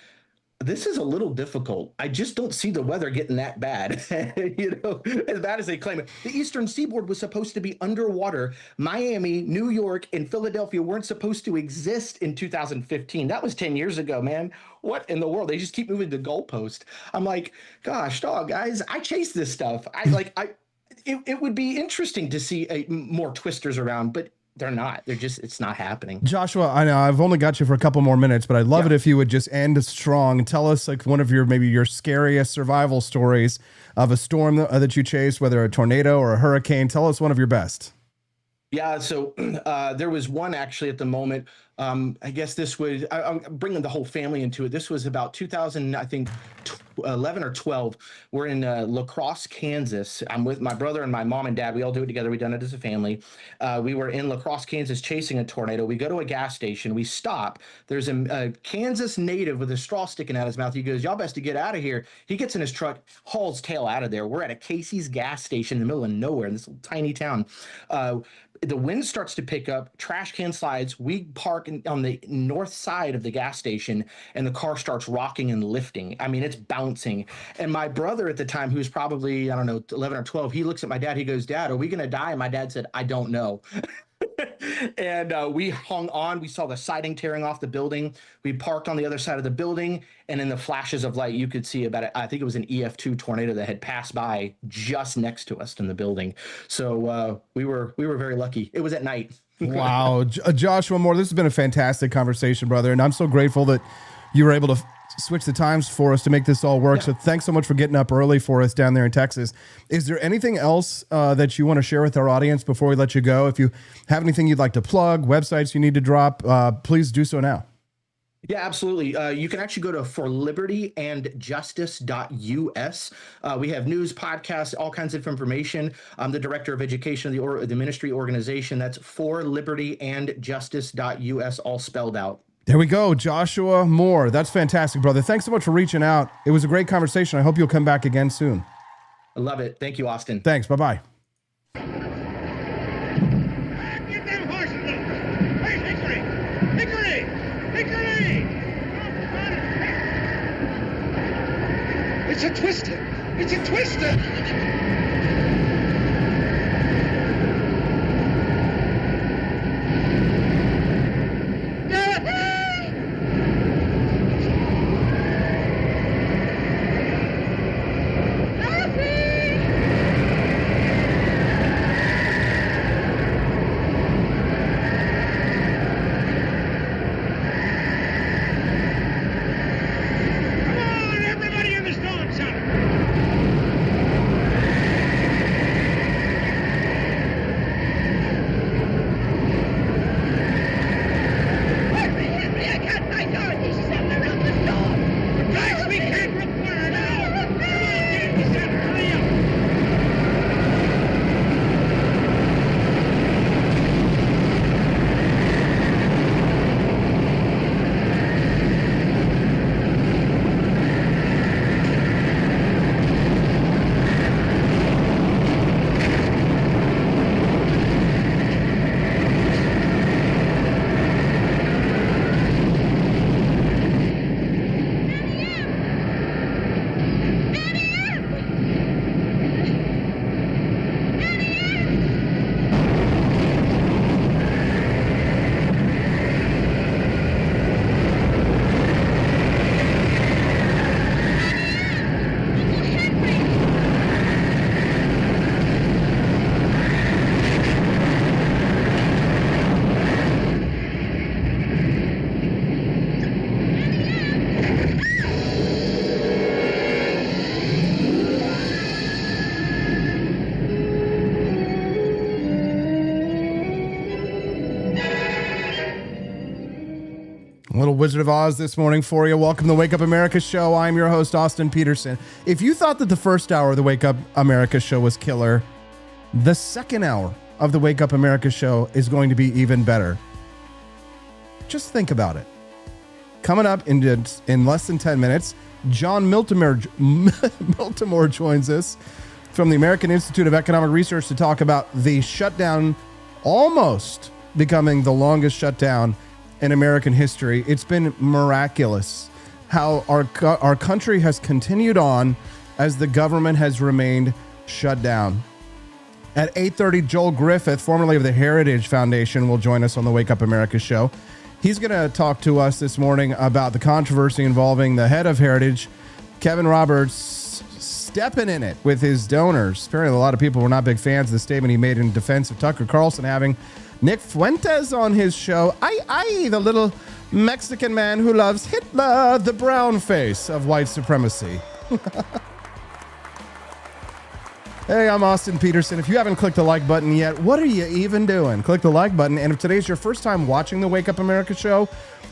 this is a little difficult. I just don't see the weather getting that bad, as bad as they claim it. The Eastern Seaboard was supposed to be underwater. Miami, New York, and Philadelphia weren't supposed to exist in 2015. That was 10 years ago, man. What in the world? They just keep moving the goalpost. I'm like, gosh, dog, guys, I chase this stuff. It would be interesting to see more twisters around, but they're not. It's not happening. Joshua, I know I've only got you for a couple more minutes, but I'd love it if you would just end strong. Tell us like one of your scariest survival stories of a storm that you chased, whether a tornado or a hurricane. Tell us one of your best. Yeah, so there was one actually at the moment. I guess this was, I'm bringing the whole family into it. This was about 2000, I think, 11 or 12. We're in La Crosse, Kansas. I'm with my brother and my mom and dad. We all do it together. We've done it as a family. We were in La Crosse, Kansas, chasing a tornado. We go to a gas station. We stop. There's a Kansas native with a straw sticking out his mouth. He goes, y'all best to get out of here. He gets in his truck, hauls tail out of there. We're at a Casey's gas station in the middle of nowhere in this little tiny town. The wind starts to pick up, trash can slides. We park on the north side of the gas station, and the car starts rocking and lifting. I mean, it's bouncing. And my brother at the time, who was probably, 11 or 12, he looks at my dad. He goes, Dad, are we going to die? And my dad said, I don't know. And we hung on. We saw the siding tearing off the building. We parked on the other side of the building, and in the flashes of light, you could see I think it was an EF2 tornado that had passed by just next to us in the building. So we were very lucky. It was at night. Wow. Joshua Moore, this has been a fantastic conversation, brother. And I'm so grateful that you were able to switch the times for us to make this all work. Yeah. So thanks so much for getting up early for us down there in Texas. Is there anything else that you want to share with our audience before we let you go? If you have anything you'd like to plug, websites you need to drop, please do so now. Yeah, absolutely. You can actually go to forlibertyandjustice.us. We have news, podcasts, all kinds of information. I'm the director of education of the ministry organization. That's forlibertyandjustice.us, all spelled out. There we go. Joshua Moore. That's fantastic, brother. Thanks so much for reaching out. It was a great conversation. I hope you'll come back again soon. I love it. Thank you, Austin. Thanks. Bye-bye. Get them horses up! Hey, Hickory! Hickory! Hickory! It's a twister! It's a twister! A little Wizard of Oz this morning for you. Welcome to the Wake Up America show. I'm your host, Austin Peterson. If you thought that the first hour of the Wake Up America show was killer, the second hour of the Wake Up America show is going to be even better. Just think about it. Coming up in less than 10 minutes, Jon Miltimore joins us from the American Institute of Economic Research to talk about the shutdown almost becoming the longest shutdown in American history. It's been miraculous how our country has continued on as the government has remained shut down. At 8:30, Joel Griffith, formerly of the Heritage Foundation, will join us on the Wake Up America show. He's going to talk to us this morning about the controversy involving the head of Heritage, Kevin Roberts, stepping in it with his donors. Apparently, a lot of people were not big fans of the statement he made in defense of Tucker Carlson having Nick Fuentes on his show. The little Mexican man who loves Hitler, the brown face of white supremacy. Hey, I'm Austin Peterson. If you haven't clicked the like button yet, what are you even doing? Click the like button. And if today's your first time watching the Wake Up America show,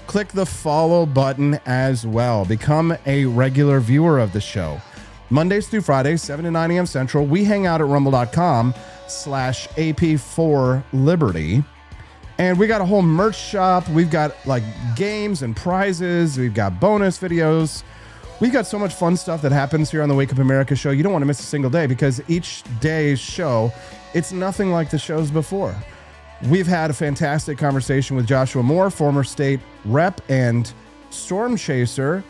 click the follow button as well. Become a regular viewer of the show. Mondays through Fridays, 7 to 9 a.m. Central. We hang out at rumble.com/AP4Liberty. And we got a whole merch shop. We've got like games and prizes. We've got bonus videos. We've got so much fun stuff that happens here on the Wake Up America show. You don't want to miss a single day because each day's show, it's nothing like the shows before. We've had a fantastic conversation with Joshua Moore, former state rep and storm chaser,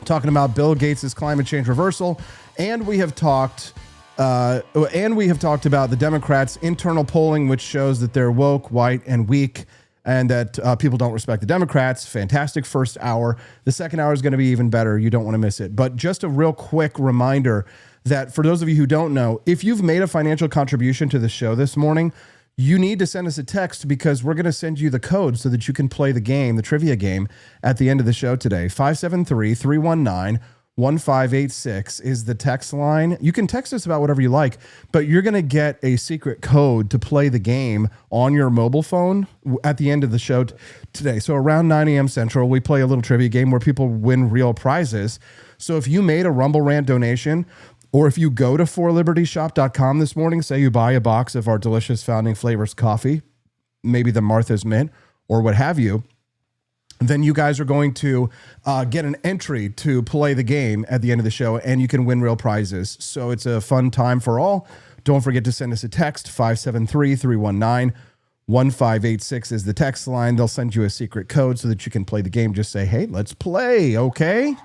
talking about Bill Gates' climate change reversal. And we have talked about the Democrats' internal polling, which shows that they're woke, white, and weak, and that people don't respect the Democrats. Fantastic first hour. The second hour is going to be even better. You don't want to miss it. But just a real quick reminder that for those of you who don't know, if you've made a financial contribution to the show this morning, you need to send us a text because we're going to send you the code so that you can play the game, the trivia game, at the end of the show today. 573-319-1586 is the text line. You can text us about whatever you like, but you're going to get a secret code to play the game on your mobile phone at the end of the show today. So around 9 a.m. Central, we play a little trivia game where people win real prizes. So if you made a Rumble Rant donation, or if you go to forlibertyshop.com this morning, say you buy a box of our delicious Founding Flavors coffee, maybe the Martha's Mint or what have you, then you guys are going to get an entry to play the game at the end of the show, and you can win real prizes. So it's a fun time for all. Don't forget to send us a text. 573-319-1586 is the text line. They'll send you a secret code so that you can play the game. Just say, hey, let's play, okay?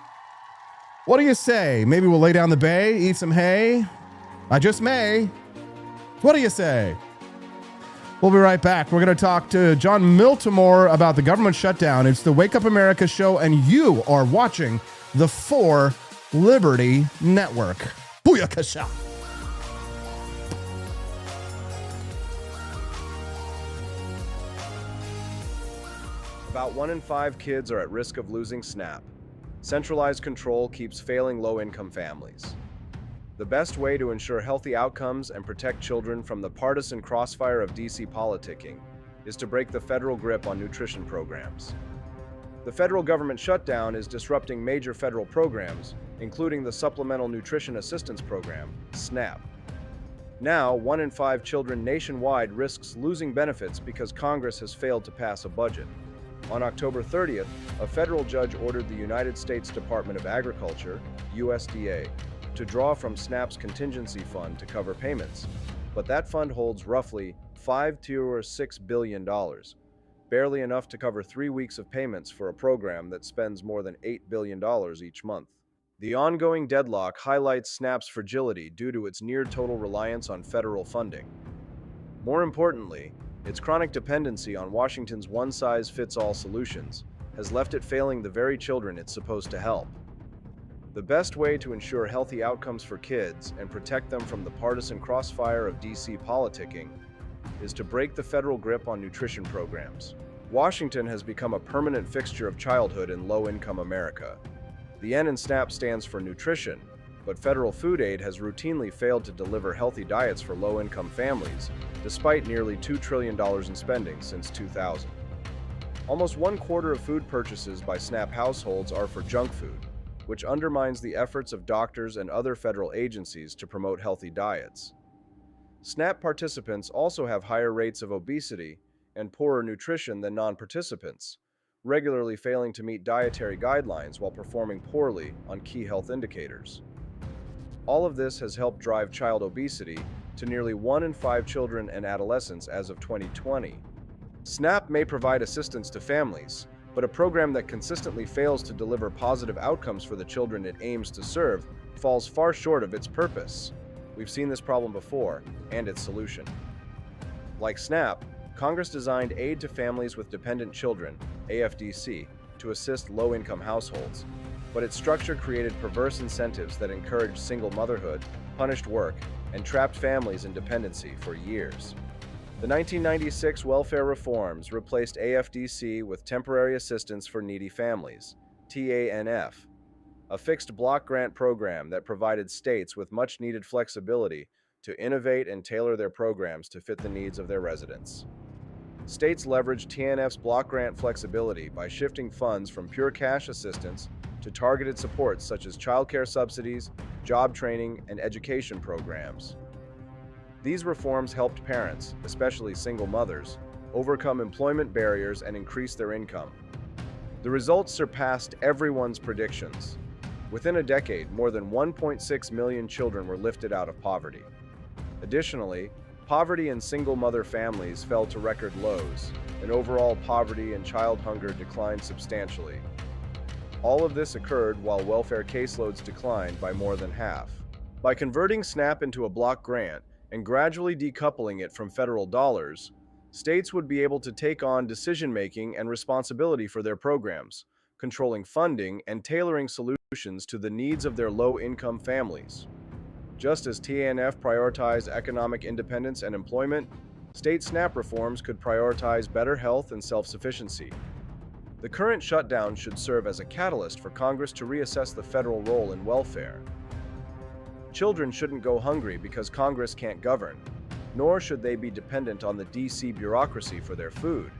What do you say? Maybe we'll lay down the bay, eat some hay. I just may. What do you say? We'll be right back. We're going to talk to Jon Miltimore about the government shutdown. It's the Wake Up America show, and you are watching the 4 Liberty Network. Booyakasha. About 1 in 5 kids are at risk of losing SNAP. Centralized control keeps failing low-income families. The best way to ensure healthy outcomes and protect children from the partisan crossfire of DC politicking is to break the federal grip on nutrition programs. The federal government shutdown is disrupting major federal programs, including the Supplemental Nutrition Assistance Program, SNAP. Now, 1 in 5 children nationwide risks losing benefits because Congress has failed to pass a budget. On October 30th, a federal judge ordered the United States Department of Agriculture, USDA, to draw from SNAP's contingency fund to cover payments, but that fund holds roughly $5 to $6 billion, barely enough to cover 3 weeks of payments for a program that spends more than $8 billion each month. The ongoing deadlock highlights SNAP's fragility due to its near-total reliance on federal funding. More importantly, its chronic dependency on Washington's one-size-fits-all solutions has left it failing the very children it's supposed to help. The best way to ensure healthy outcomes for kids and protect them from the partisan crossfire of DC politicking is to break the federal grip on nutrition programs. Washington has become a permanent fixture of childhood in low-income America. The N in SNAP stands for nutrition, but federal food aid has routinely failed to deliver healthy diets for low-income families, despite nearly $2 trillion in spending since 2000. Almost 1/4 of food purchases by SNAP households are for junk food, which undermines the efforts of doctors and other federal agencies to promote healthy diets. SNAP participants also have higher rates of obesity and poorer nutrition than non-participants, regularly failing to meet dietary guidelines while performing poorly on key health indicators. All of this has helped drive child obesity to nearly 1 in 5 children and adolescents as of 2020. SNAP may provide assistance to families, but a program that consistently fails to deliver positive outcomes for the children it aims to serve falls far short of its purpose. We've seen this problem before, and its solution. Like SNAP, Congress designed Aid to Families with Dependent Children, AFDC, to assist low-income households, but its structure created perverse incentives that encouraged single motherhood, punished work, and trapped families in dependency for years. The 1996 welfare reforms replaced AFDC with Temporary Assistance for Needy Families, TANF, a fixed block grant program that provided states with much-needed flexibility to innovate and tailor their programs to fit the needs of their residents. States leveraged TANF's block grant flexibility by shifting funds from pure cash assistance to targeted supports such as childcare subsidies, job training, and education programs. These reforms helped parents, especially single mothers, overcome employment barriers and increase their income. The results surpassed everyone's predictions. Within a decade, more than 1.6 million children were lifted out of poverty. Additionally, poverty in single-mother families fell to record lows, and overall poverty and child hunger declined substantially. All of this occurred while welfare caseloads declined by more than half. By converting SNAP into a block grant and gradually decoupling it from federal dollars, states would be able to take on decision-making and responsibility for their programs, controlling funding and tailoring solutions to the needs of their low-income families. Just as TANF prioritized economic independence and employment, state SNAP reforms could prioritize better health and self-sufficiency. The current shutdown should serve as a catalyst for Congress to reassess the federal role in welfare. Children shouldn't go hungry because Congress can't govern, nor should they be dependent on the DC bureaucracy for their food.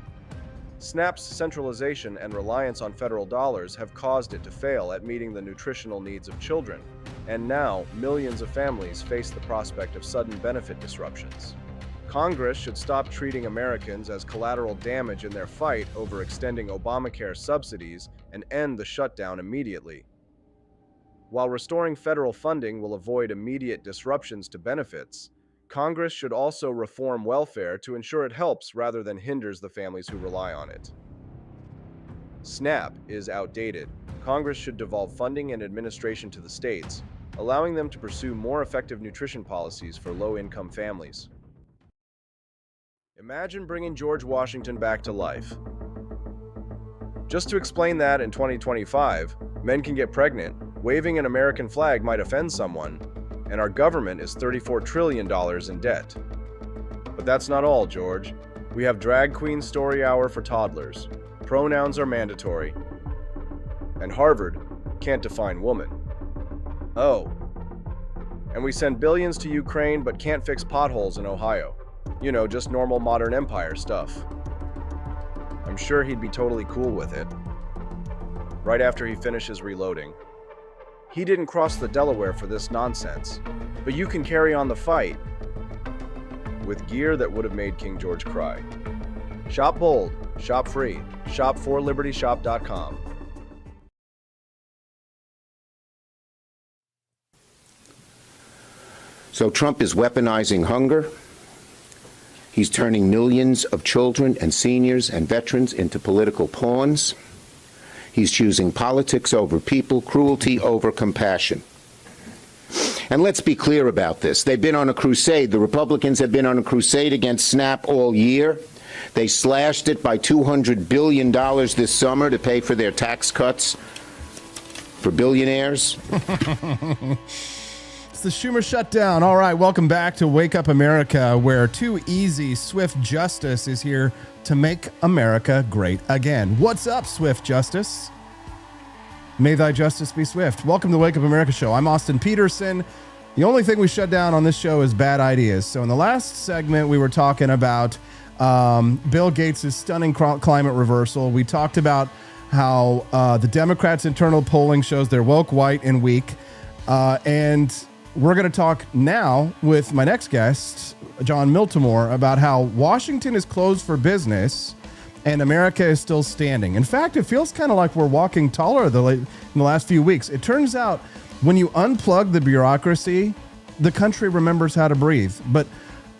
SNAP's centralization and reliance on federal dollars have caused it to fail at meeting the nutritional needs of children, and now millions of families face the prospect of sudden benefit disruptions. Congress should stop treating Americans as collateral damage in their fight over extending Obamacare subsidies and end the shutdown immediately. While restoring federal funding will avoid immediate disruptions to benefits, Congress should also reform welfare to ensure it helps rather than hinders the families who rely on it. SNAP is outdated. Congress should devolve funding and administration to the states, allowing them to pursue more effective nutrition policies for low-income families. Imagine bringing George Washington back to life. Just to explain that in 2025, men can get pregnant, waving an American flag might offend someone, and our government is $34 trillion in debt. But that's not all, George. We have drag queen story hour for toddlers. Pronouns are mandatory. And Harvard can't define woman. Oh. And we send billions to Ukraine but can't fix potholes in Ohio. You know, just normal modern empire stuff. I'm sure he'd be totally cool with it. Right after he finishes reloading. He didn't cross the Delaware for this nonsense, but you can carry on the fight with gear that would have made King George cry. Shop bold, shop free, shop for libertyshop.com. So Trump is weaponizing hunger. He's turning millions of children and seniors and veterans into political pawns. He's choosing politics over people, cruelty over compassion. And let's be clear about this. They've been on a crusade. The Republicans have been on a crusade against SNAP all year. They slashed it by $200 billion this summer to pay for their tax cuts for billionaires. It's the Schumer Shutdown. All right, welcome back to Wake Up America, where too easy Swift Justice is here to make America great again. What's up, Swift Justice? May thy justice be swift. Welcome to the Wake Up America show. I'm Austin Peterson. The only thing we shut down on this show is bad ideas. So in the last segment, we were talking about Bill Gates' stunning climate reversal. We talked about how the Democrats' internal polling shows they're woke, white, and weak. And we're going to talk now with my next guest, Jon Miltimore, about how Washington is closed for business and America is still standing. In fact, it feels kind of like we're walking taller in the last few weeks. It turns out when you unplug the bureaucracy, the country remembers how to breathe. But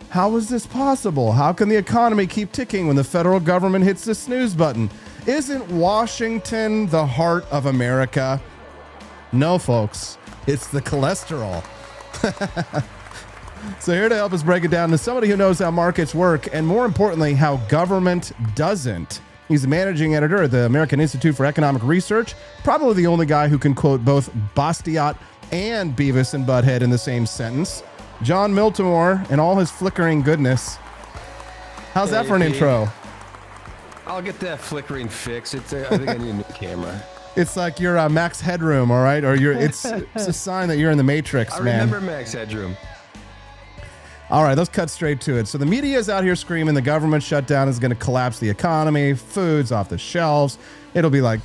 how is this possible? How can the economy keep ticking when the federal government hits the snooze button? Isn't Washington the heart of America? No, folks. It's the cholesterol. So here to help us break it down is somebody who knows how markets work and, more importantly, how government doesn't. He's the managing editor of the American Institute for Economic Research, probably the only guy who can quote both Bastiat and Beavis and Butthead in the same sentence. Jon Miltimore and all his flickering goodness. How's that for an intro? I'll get that flickering fix. I think I need a new camera. It's like you're Max Headroom, all right? Or it's a sign that you're in the Matrix, man. I remember Max Headroom. All right, let's cut straight to it. So the media is out here screaming the government shutdown is going to collapse the economy, food's off the shelves. It'll be like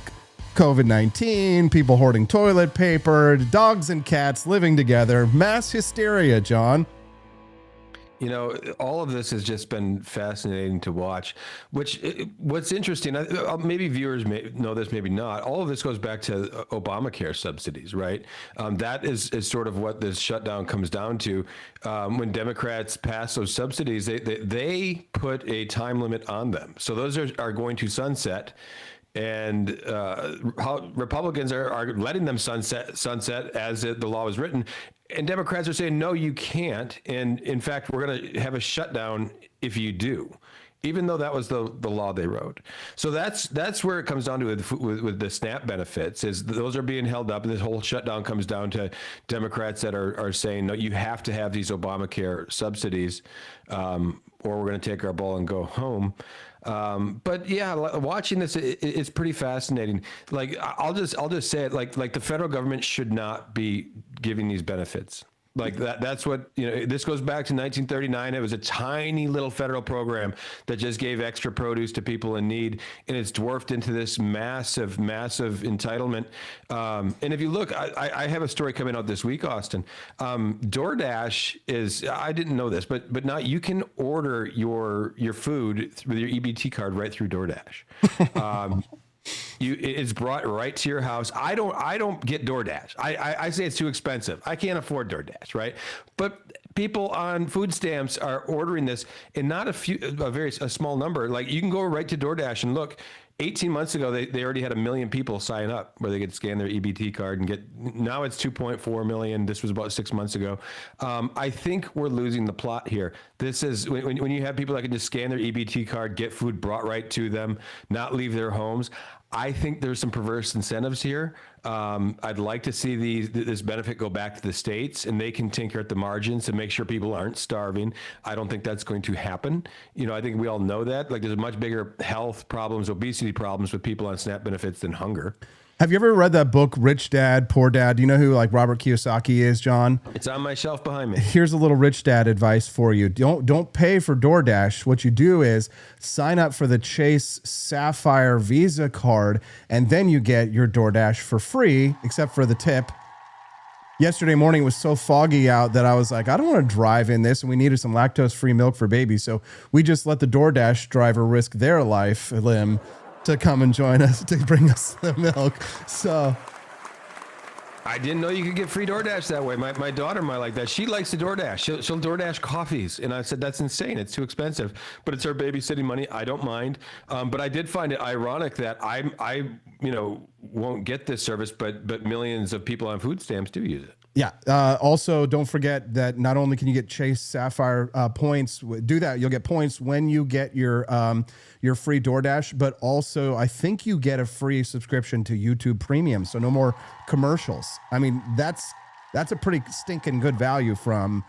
COVID-19, people hoarding toilet paper, dogs and cats living together, mass hysteria, Jon. You know, all of this has just been fascinating to watch, what's interesting, maybe viewers may know this, maybe not. All of this goes back to Obamacare subsidies, right? That is sort of what this shutdown comes down to. When Democrats pass those subsidies, they put a time limit on them. So those are going to sunset. And Republicans are letting them sunset as the law is written. And Democrats are saying, no, you can't. And in fact, we're going to have a shutdown if you do, even though that was the law they wrote. So that's where it comes down to with the SNAP benefits, is those are being held up. And this whole shutdown comes down to Democrats that are saying, no, you have to have these Obamacare subsidies or we're going to take our ball and go home. But yeah, watching this, it's pretty fascinating. Like, I'll just say it, like the federal government should not be giving these benefits. Like that's what, this goes back to 1939. It was a tiny little federal program that just gave extra produce to people in need. And it's dwarfed into this massive, massive entitlement. And if you look, I have a story coming out this week, Austin. DoorDash is, I didn't know this, but now you can order your food with your EBT card right through DoorDash. It's brought right to your house. I don't get DoorDash. I say it's too expensive. I can't afford DoorDash, right? But people on food stamps are ordering this, and not a small number. Like, you can go right to DoorDash and look. 18 months ago, they already had 1 million people sign up where they could scan their EBT card and now it's 2.4 million. This was about 6 months ago. I think we're losing the plot here. This is when you have people that can just scan their EBT card, get food brought right to them, not leave their homes. I think there's some perverse incentives here. I'd like to see this benefit go back to the states, and they can tinker at the margins to make sure people aren't starving. I don't think that's going to happen. I think we all know that. Like, there's much bigger health problems, obesity problems with people on SNAP benefits than hunger. Have you ever read that book, Rich Dad, Poor Dad? Do you know who like Robert Kiyosaki is, Jon? It's on my shelf behind me. Here's a little Rich Dad advice for you. Don't pay for DoorDash. What you do is sign up for the Chase Sapphire Visa card, and then you get your DoorDash for free, except for the tip. Yesterday morning it was so foggy out that I was like, I don't want to drive in this, and we needed some lactose-free milk for baby, so we just let the DoorDash driver risk their life limb to come and join us to bring us the milk. So I didn't know you could get free DoorDash that way. My daughter might like that. She likes to DoorDash. She'll DoorDash coffees. And I said, that's insane. It's too expensive. But it's her babysitting money. I don't mind. But I did find it ironic that I won't get this service, but millions of people on food stamps do use it. Yeah. Also, don't forget that not only can you get Chase Sapphire points, do that. You'll get points when you get your free DoorDash, but also I think you get a free subscription to YouTube Premium, so no more commercials. I mean, that's a pretty stinking good value from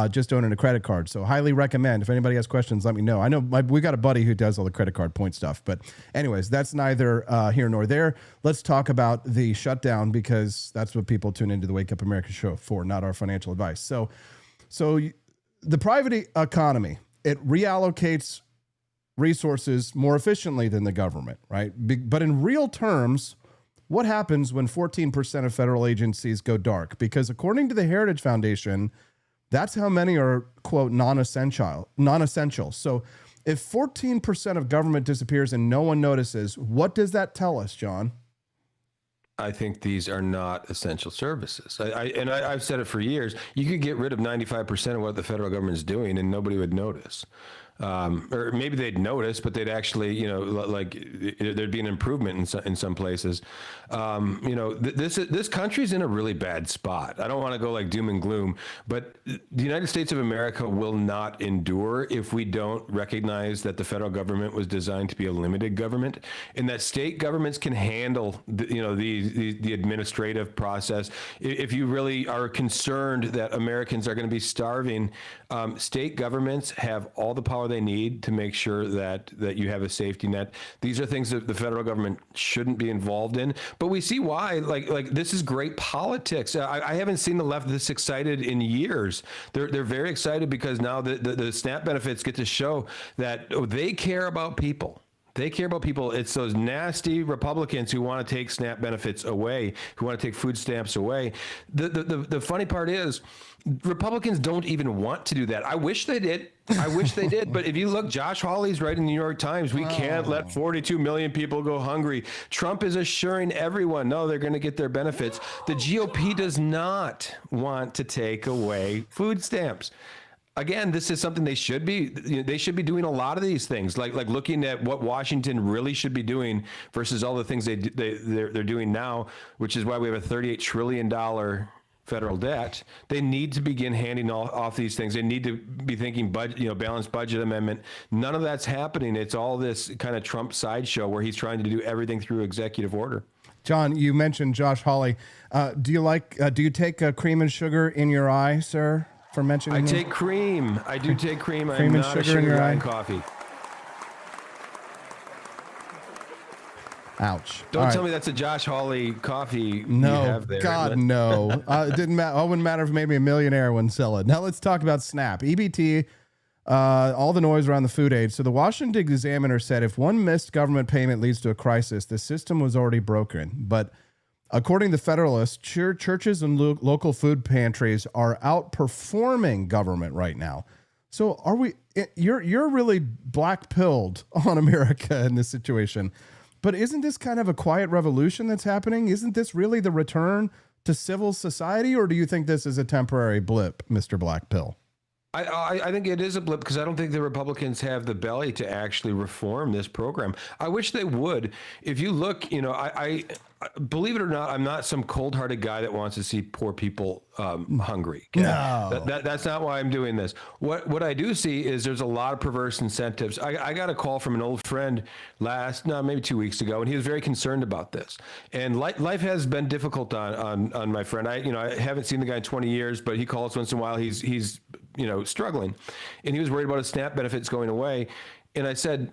just owning a credit card. So highly recommend. If anybody has questions, let me know. I know we got a buddy who does all the credit card point stuff, but anyways, that's neither here nor there. Let's talk about the shutdown, because that's what people tune into the Wake Up America show for, not our financial advice. So the private economy, it reallocates resources more efficiently than the government, right? But in real terms, what happens when 14% of federal agencies go dark? Because according to the Heritage Foundation, that's how many are, quote, non-essential. So if 14% of government disappears and no one notices, what does that tell us, John? I think these are not essential services. I've said it for years. You could get rid of 95% of what the federal government is doing and nobody would notice. Or maybe they'd notice, but they'd actually, like there'd be an improvement in some places. This country's in a really bad spot. I don't want to go like doom and gloom, but the United States of America will not endure if we don't recognize that the federal government was designed to be a limited government, and that state governments can handle the administrative process. If you really are concerned that Americans are going to be starving, state governments have all the power they need to make sure that you have a safety net. These are things that the federal government shouldn't be involved in, but we see why. Like this is great politics. I haven't seen the left this excited in years. They're very excited because now the SNAP benefits get to show that they care about people. They care about people. It's those nasty Republicans who want to take SNAP benefits away, who want to take food stamps away. The funny part is Republicans don't even want to do that. I wish they did. But if you look, Josh Hawley's right in the New York Times. We can't let 42 million people go hungry. Trump is assuring everyone, no, they're going to get their benefits. The GOP does not want to take away food stamps. Again, this is something they should be doing a lot of these things, like looking at what Washington really should be doing versus all the things they're doing now, which is why we have a $38 trillion federal debt. They need to begin handing off these things. They need to be thinking balanced budget amendment. None of that's happening. It's all this kind of Trump sideshow where he's trying to do everything through executive order. John, you mentioned Josh Hawley. Do you take cream and sugar in your eye, sir? For mentioning I take cream. I do take cream. Cream I'm and not sugar a sugar in your guy in eye? coffee. Ouch. Don't tell me that's a Josh Hawley coffee you No, have there. God, no. It didn't matter. It wouldn't matter if maybe a millionaire wouldn't sell it. Now let's talk about SNAP. EBT, all the noise around the food aid. So the Washington Examiner said if one missed government payment leads to a crisis, the system was already broken. But according to the Federalist, churches and local food pantries are outperforming government right now. So you're really black-pilled on America in this situation. But isn't this kind of a quiet revolution that's happening? Isn't this really the return to civil society? Or do you think this is a temporary blip, Mr. Black Pill? I think it is a blip because I don't think the Republicans have the belly to actually reform this program. I wish they would. If you look, I believe it or not, I'm not some cold-hearted guy that wants to see poor people hungry. Okay? No, that's not why I'm doing this. What I do see is there's a lot of perverse incentives. I got a call from an old friend maybe 2 weeks ago, and he was very concerned about this. And life has been difficult on my friend. I haven't seen the guy in 20 years, but he calls once in a while. He's struggling, and he was worried about his SNAP benefits going away. And I said,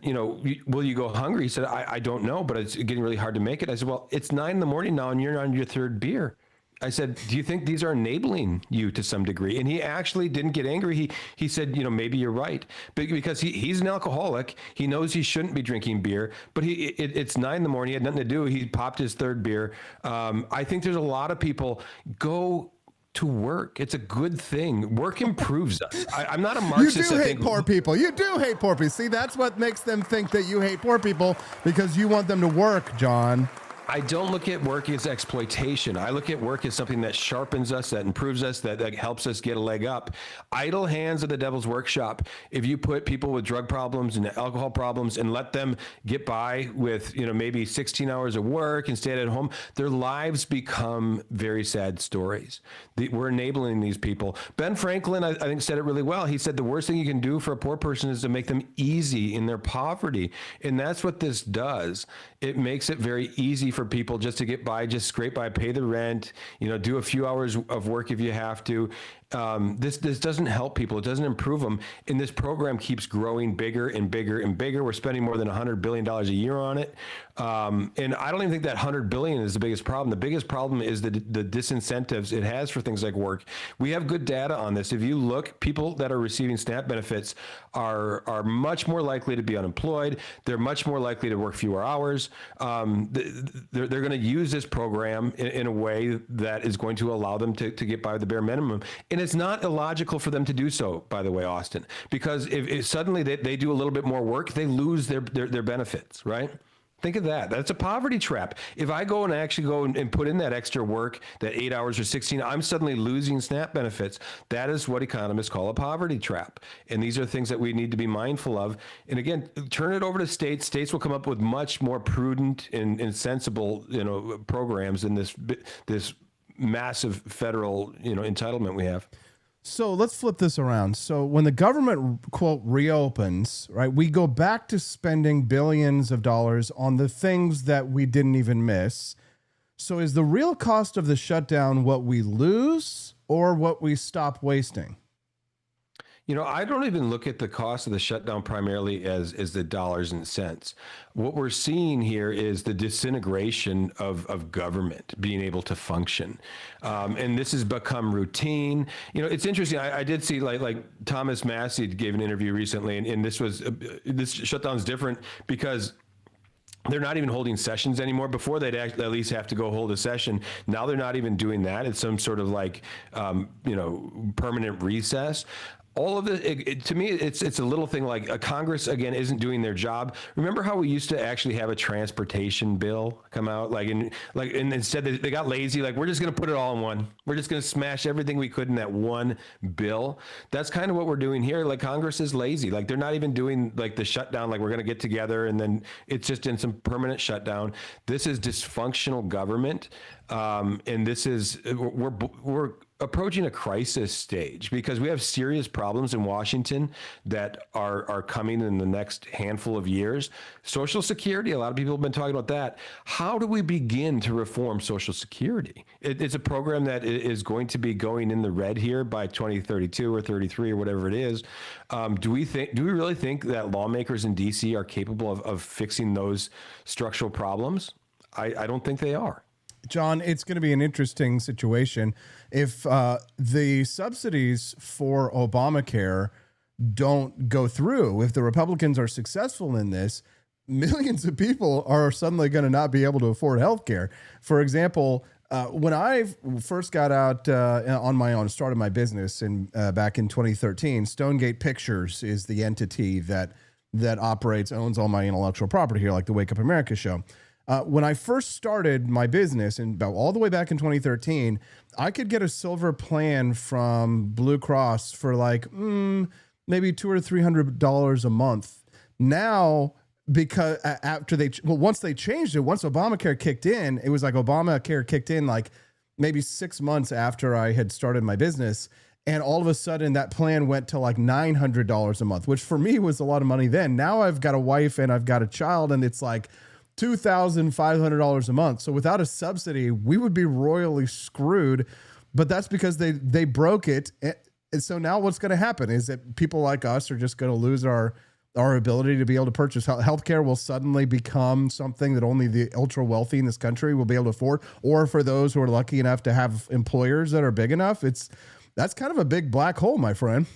will you go hungry? He said, I don't know, but it's getting really hard to make it. I said, well, it's 9 a.m. now and you're on your third beer. I said, do you think these are enabling you to some degree? And he actually didn't get angry. He said, maybe you're right. Because he's an alcoholic. He knows he shouldn't be drinking beer, but it's 9 a.m. He had nothing to do. He popped his third beer. I think there's a lot of people go to work. It's a good thing. Work improves us. I'm not a Marxist. You do hate poor people. You do hate poor people. See, that's what makes them think that you hate poor people, because you want them to work, John. I don't look at work as exploitation. I look at work as something that sharpens us, that improves us, that helps us get a leg up. Idle hands are the devil's workshop. If you put people with drug problems and alcohol problems and let them get by with, maybe 16 hours of work and stay at home, their lives become very sad stories. We're enabling these people. Ben Franklin, I think, said it really well. He said the worst thing you can do for a poor person is to make them easy in their poverty. And that's what this does. It makes it very easy for people just to get by, just scrape by, pay the rent, do a few hours of work if you have to. This doesn't help people. It doesn't improve them. And this program keeps growing bigger and bigger and bigger. We're spending more than $100 billion a year on it. And I don't even think that $100 billion is the biggest problem. The biggest problem is the disincentives it has for things like work. We have good data on this. If you look, people that are receiving SNAP benefits are much more likely to be unemployed. They're much more likely to work fewer hours. They're going to use this program in a way that is going to allow them to get by the bare minimum. And it's not illogical for them to do so, by the way, Austin, because if suddenly they do a little bit more work, they lose their benefits, right? Think of that. That's a poverty trap. If I go and actually go and put in that extra work, that 8 hours or 16, I'm suddenly losing SNAP benefits. That is what economists call a poverty trap. And these are things that we need to be mindful of. And again, turn it over to states. States will come up with much more prudent and sensible, programs than this massive federal, entitlement we have. So let's flip this around. So when the government, quote, reopens, right, we go back to spending billions of dollars on the things that we didn't even miss. So is the real cost of the shutdown what we lose or what we stop wasting? I don't even look at the cost of the shutdown primarily as the dollars and cents. What we're seeing here is the disintegration of government being able to function. And this has become routine. It's interesting. I did see like Thomas Massey gave an interview recently, and this shutdown's different because they're not even holding sessions anymore. Before, they'd at least have to go hold a session. Now they're not even doing that. It's some sort of permanent recess. All of it, to me, it's a little thing like Congress, again, isn't doing their job. Remember how we used to actually have a transportation bill come out? And instead they got lazy. We're just going to put it all in one. We're just going to smash everything we could in that one bill. That's kind of what we're doing here. Congress is lazy. They're not even doing the shutdown. We're going to get together and then it's just in some permanent shutdown. This is dysfunctional government. And this is, we're approaching a crisis stage because we have serious problems in Washington that are coming in the next handful of years. Social Security, a lot of people have been talking about that. How do we begin to reform Social Security? It's a program that is going to be going in the red here by 2032 or 33 or whatever it is. Do we really think that lawmakers in DC are capable of fixing those structural problems? I don't think they are. John, it's going to be an interesting situation if the subsidies for Obamacare don't go through. If the Republicans are successful in this, millions of people are suddenly going to not be able to afford health care. For example, when I first got out on my own, started my business back in 2013, Stonegate Pictures is the entity that owns all my intellectual property here, like the Wake Up America show. When I first started my business, and about all the way back in 2013, I could get a silver plan from Blue Cross for maybe $200 or $300 a month. Now, because once they changed it, once Obamacare kicked in, it was Obamacare kicked in maybe 6 months after I had started my business. And all of a sudden that plan went to $900 a month, which for me was a lot of money then. Now I've got a wife and I've got a child, and it's $2,500 a month. So without a subsidy, we would be royally screwed. But that's because they broke it. And so now what's going to happen is that people like us are just going to lose our ability to be able to purchase healthcare. Will suddenly become something that only the ultra wealthy in this country will be able to afford. Or for those who are lucky enough to have employers that are big enough, that's kind of a big black hole, my friend.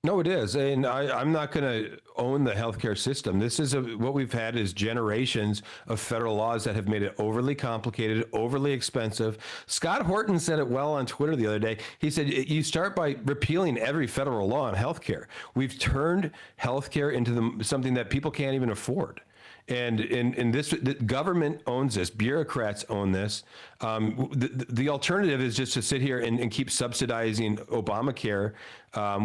No, it is. And I'm not going to own the healthcare system. This is what we've had is generations of federal laws that have made it overly complicated, overly expensive. Scott Horton said it well on Twitter the other day. He said, you start by repealing every federal law on healthcare. We've turned healthcare into something that people can't even afford. And this, the government owns this. Bureaucrats own this. The alternative is just to sit here and keep subsidizing Obamacare,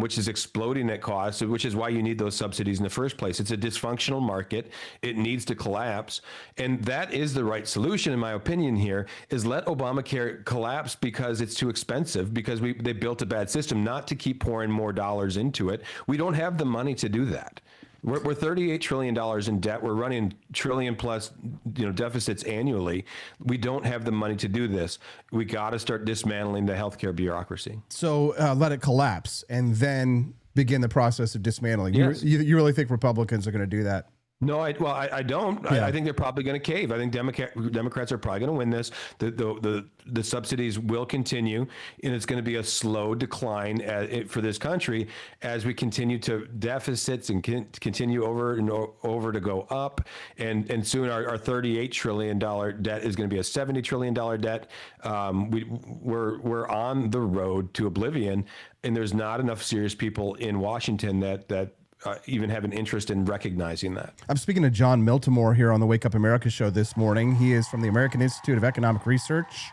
which is exploding at cost, which is why you need those subsidies in the first place. It's a dysfunctional market. It needs to collapse. And that is the right solution, in my opinion, here, is let Obamacare collapse because it's too expensive, because they built a bad system, not to keep pouring more dollars into it. We don't have the money to do that. We're $38 trillion in debt. We're running trillion plus, deficits annually. We don't have the money to do this. We got to start dismantling the healthcare bureaucracy. So let it collapse and then begin the process of dismantling. Yes. You really think Republicans are going to do that? No, I don't. Yeah. I think they're probably going to cave. I think Democrats are probably going to win this. The subsidies will continue, and it's going to be a slow decline for this country as we continue to deficits and continue over and over to go up. And soon our $38 trillion debt is going to be a $70 trillion debt. We're on the road to oblivion, and there's not enough serious people in Washington that even have an interest in recognizing that. I'm speaking to Jon Miltimore here on the Wake Up America show this morning. He is from the American Institute of Economic Research.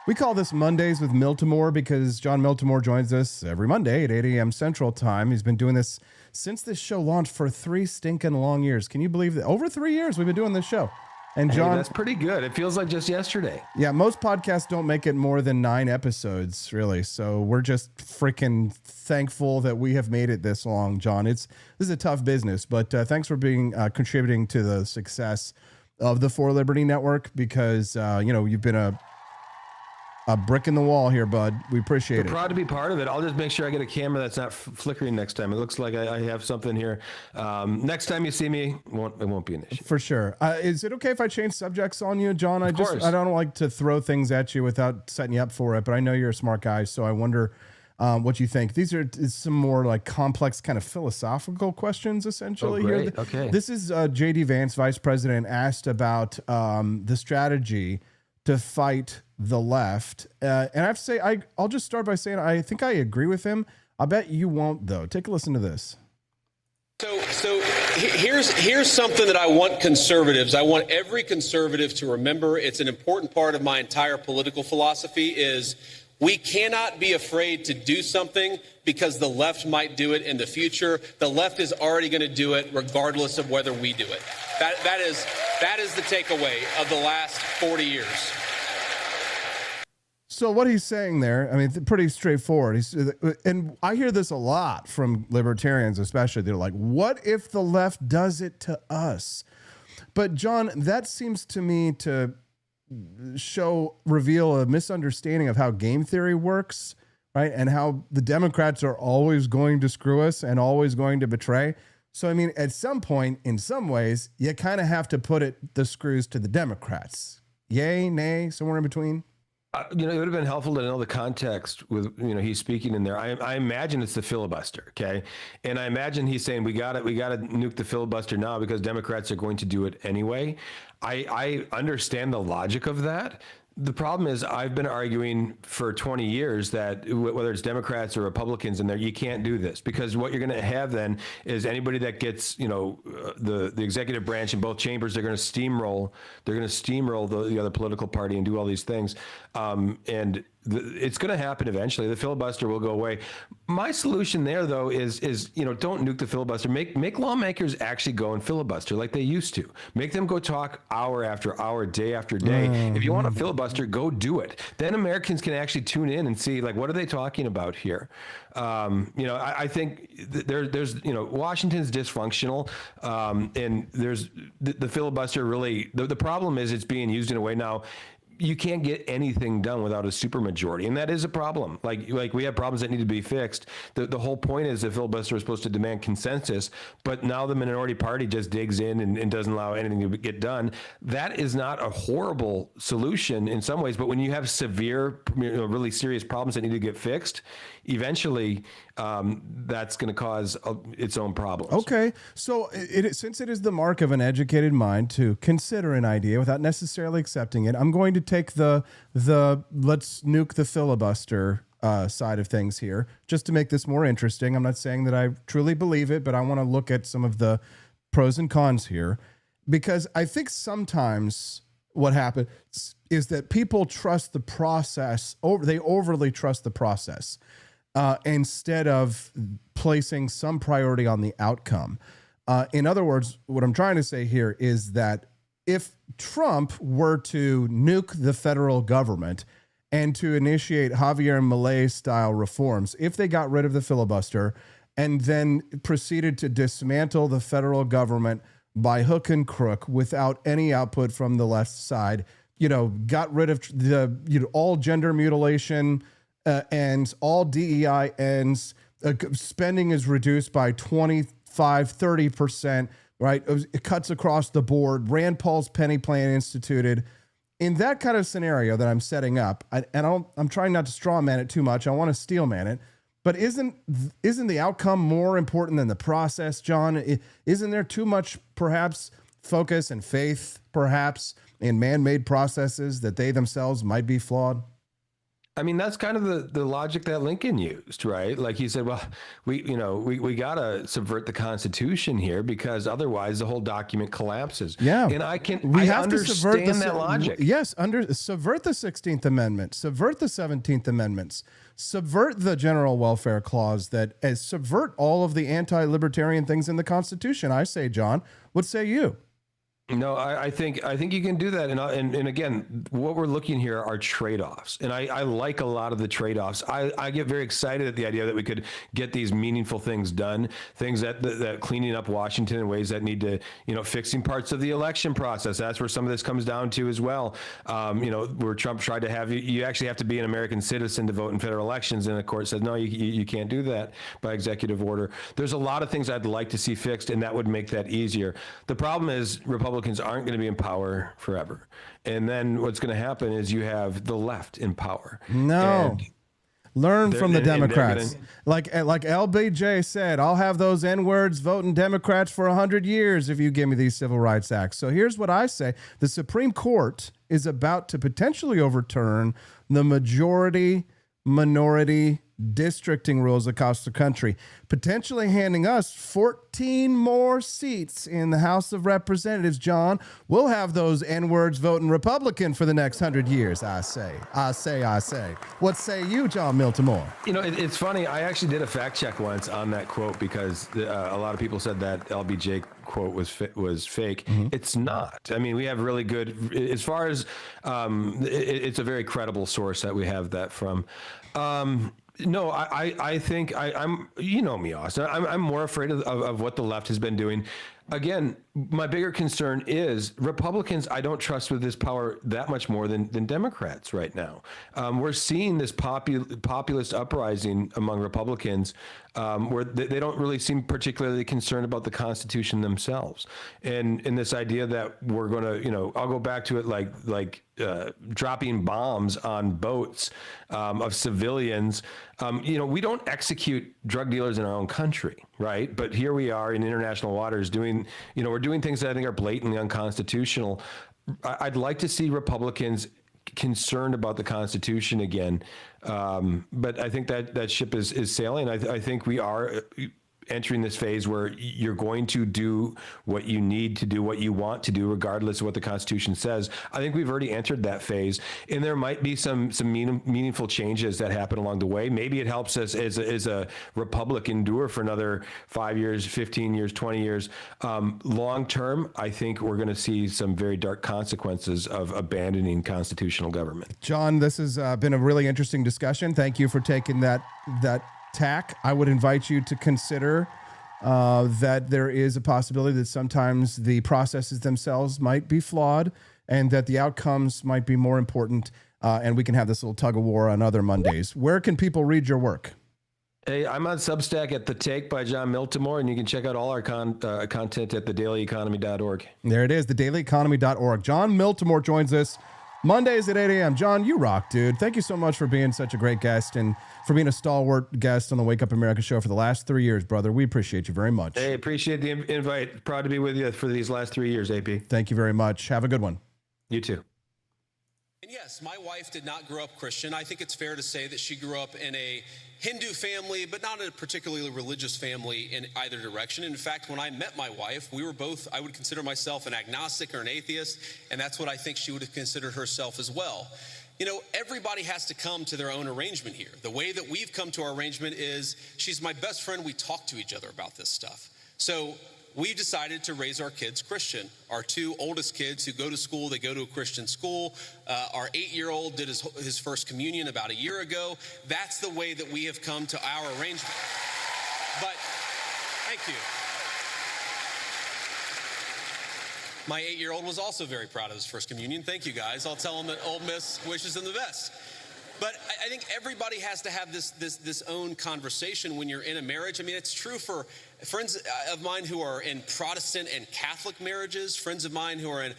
We call this Mondays with Miltimore because Jon Miltimore joins us every Monday at 8 a.m. Central Time. He's been doing this since this show launched for 3 stinking long years. Can you believe that? Over 3 years we've been doing this show. And John, hey, that's pretty good. It feels like just yesterday. Yeah, most podcasts don't make it more than 9 episodes, really. So we're just freaking thankful that we have made it this long, John. This is a tough business, but thanks for being contributing to the success of the For Liberty Network because you've been a brick in the wall here, bud. We appreciate it. We're proud to be part of it. I'll just make sure I get a camera that's not flickering next time. It looks like I have something here. Next time you see me, it won't be an issue. For sure. Is it okay if I change subjects on you, John? I don't like to throw things at you without setting you up for it, but I know you're a smart guy, so I wonder what you think. These are some more like complex kind of philosophical questions, essentially. Oh, great. Here. Okay. This is J.D. Vance, Vice President, asked about the strategy to fight the left. And I have to say, I'll just start by saying I think I agree with him. I bet you won't, though. Take a listen to this. So here's something that I want conservatives. I want every conservative to remember. It's an important part of my entire political philosophy is we cannot be afraid to do something because the left might do it in the future. The left is already going to do it regardless of whether we do it. That is the takeaway of the last 40 years. So what he's saying there, I mean, pretty straightforward. And I hear this a lot from libertarians, especially. They're like, what if the left does it to us? But John, that seems to me to reveal a misunderstanding of how game theory works, right? And how the Democrats are always going to screw us and always going to betray. So, I mean, at some point, in some ways, you kind of have to put the screws to the Democrats. Yay, nay, somewhere in between? It would have been helpful to know the context with, he's speaking in there. I imagine it's the filibuster. Okay. And I imagine he's saying we got to nuke the filibuster now because Democrats are going to do it anyway. I understand the logic of that. The problem is I've been arguing for 20 years that whether it's Democrats or Republicans in there, you can't do this because what you're going to have then is anybody that gets, the executive branch in both chambers, they're going to steamroll the other political party and do all these things. It's going to happen eventually. The filibuster will go away. My solution there, though, is don't nuke the filibuster. Make lawmakers actually go and filibuster like they used to. Make them go talk hour after hour, day after day. If you want a filibuster, go do it. Then Americans can actually tune in and see, like, what are they talking about here? I think there's Washington's dysfunctional, and there's the filibuster really. The problem is it's being used in a way now. You can't get anything done without a supermajority, and that is a problem. Like we have problems that need to be fixed. The whole point is the filibuster is supposed to demand consensus, but now the minority party just digs in and doesn't allow anything to get done. That is not a horrible solution in some ways, but when you have severe, really serious problems that need to get fixed, eventually that's going to cause its own problems. Okay, so since it is the mark of an educated mind to consider an idea without necessarily accepting it, I'm going to take the let's nuke the filibuster side of things here, just to make this more interesting. I'm not saying that I truly believe it, but I want to look at some of the pros and cons here, because I think sometimes what happens is that people trust the process, they overly trust the process instead of placing some priority on the outcome. In other words, what I'm trying to say here is that if Trump were to nuke the federal government and to initiate Javier Milei style reforms, if they got rid of the filibuster and then proceeded to dismantle the federal government by hook and crook without any output from the left side. Got rid of the all gender mutilation and all DEI ends. Spending is reduced by 25-30%, right? It cuts across the board. Rand Paul's penny plan instituted. In that kind of scenario that I'm setting up, I'm trying not to straw man it too much. I want to steel man it. But isn't the outcome more important than the process, John? Isn't there too much, perhaps, focus and faith, perhaps, in man-made processes that they themselves might be flawed? I mean, that's kind of the logic that Lincoln used, right? Like he said, well, we got to subvert the Constitution here because otherwise the whole document collapses. Yeah. And I have to subvert that logic. Yes, subvert the 16th Amendment, subvert the 17th Amendments, subvert the General Welfare Clause, subvert all of the anti-libertarian things in the Constitution. I say, John, what say you? No, I think you can do that. And again, what we're looking here are trade-offs. And I like a lot of the trade-offs. I get very excited at the idea that we could get these meaningful things done, things that cleaning up Washington in ways that need to, fixing parts of the election process. That's where some of this comes down to as well. Where Trump tried to have you actually have to be an American citizen to vote in federal elections. And the court said, no, you can't do that by executive order. There's a lot of things I'd like to see fixed, and that would make that easier. The problem is Republicans aren't going to be in power forever. And then what's going to happen is you have the left in power. No. Learn from the Democrats. Like LBJ said, I'll have those N-words voting Democrats for 100 years if you give me these civil rights acts. So here's what I say. The Supreme Court is about to potentially overturn the majority-minority districting rules across the country, potentially handing us 14 more seats in the House of Representatives. John, we'll have those N-words voting Republican for the next 100 years, I say. What say you, Jon Miltimore? It's funny. I actually did a fact check once on that quote because a lot of people said that LBJ quote was fake. Mm-hmm. It's not. I mean, we have really good, as far as it's a very credible source that we have that from. No, I think I'm, me, Austin. I'm more afraid of what the left has been doing. Again, my bigger concern is Republicans I don't trust with this power that much more than Democrats right now. We're seeing this populist uprising among Republicans where they don't really seem particularly concerned about the Constitution themselves. And this idea that we're going to, I'll go back to it like dropping bombs on boats of civilians. We don't execute drug dealers in our own country, right? But here we are in international waters doing, we're doing things that I think are blatantly unconstitutional. I'd like to see Republicans concerned about the Constitution again. But I think that ship is sailing. I think we are entering this phase where you're going to do what you need to do, what you want to do, regardless of what the Constitution says. I think we've already entered that phase, and there might be some meaningful changes that happen along the way. Maybe it helps us as a republic endure for another 5 years, 15 years, 20 years. Long term, I think we're going to see some very dark consequences of abandoning constitutional government. John, this has been a really interesting discussion. Thank you for taking that tack. I would invite you to consider that there is a possibility that sometimes the processes themselves might be flawed and that the outcomes might be more important. And we can have this little tug of war on other Mondays. Where can people read your work? Hey, I'm on Substack at The Take by Jon Miltimore, and you can check out all our content at thedailyeconomy.org. There it is, thedailyeconomy.org. Jon Miltimore joins us Mondays at 8 a.m. John, you rock, dude. Thank you so much for being such a great guest and for being a stalwart guest on the Wake Up America show for the last 3 years, brother. We appreciate you very much. Hey, appreciate the invite. Proud to be with you for these last 3 years, AP. Thank you very much. Have a good one. You too. And yes, my wife did not grow up Christian. I think it's fair to say that she grew up in a Hindu family, but not a particularly religious family in either direction. In fact, when I met my wife, we were both, I would consider myself an agnostic or an atheist, and that's what I think she would have considered herself as well. Everybody has to come to their own arrangement here. The way that we've come to our arrangement is she's my best friend. We talk to each other about this stuff. So we've decided to raise our kids Christian. Our two oldest kids who go to school, they go to a Christian school. Our 8-year-old did his first communion about a year ago. That's the way that we have come to our arrangement. But thank you. My 8-year-old was also very proud of his first communion. Thank you, guys. I'll tell him that Ole Miss wishes him the best. But I think everybody has to have this own conversation when you're in a marriage. I mean, it's true for friends of mine who are in Protestant and Catholic marriages, friends of mine who are in,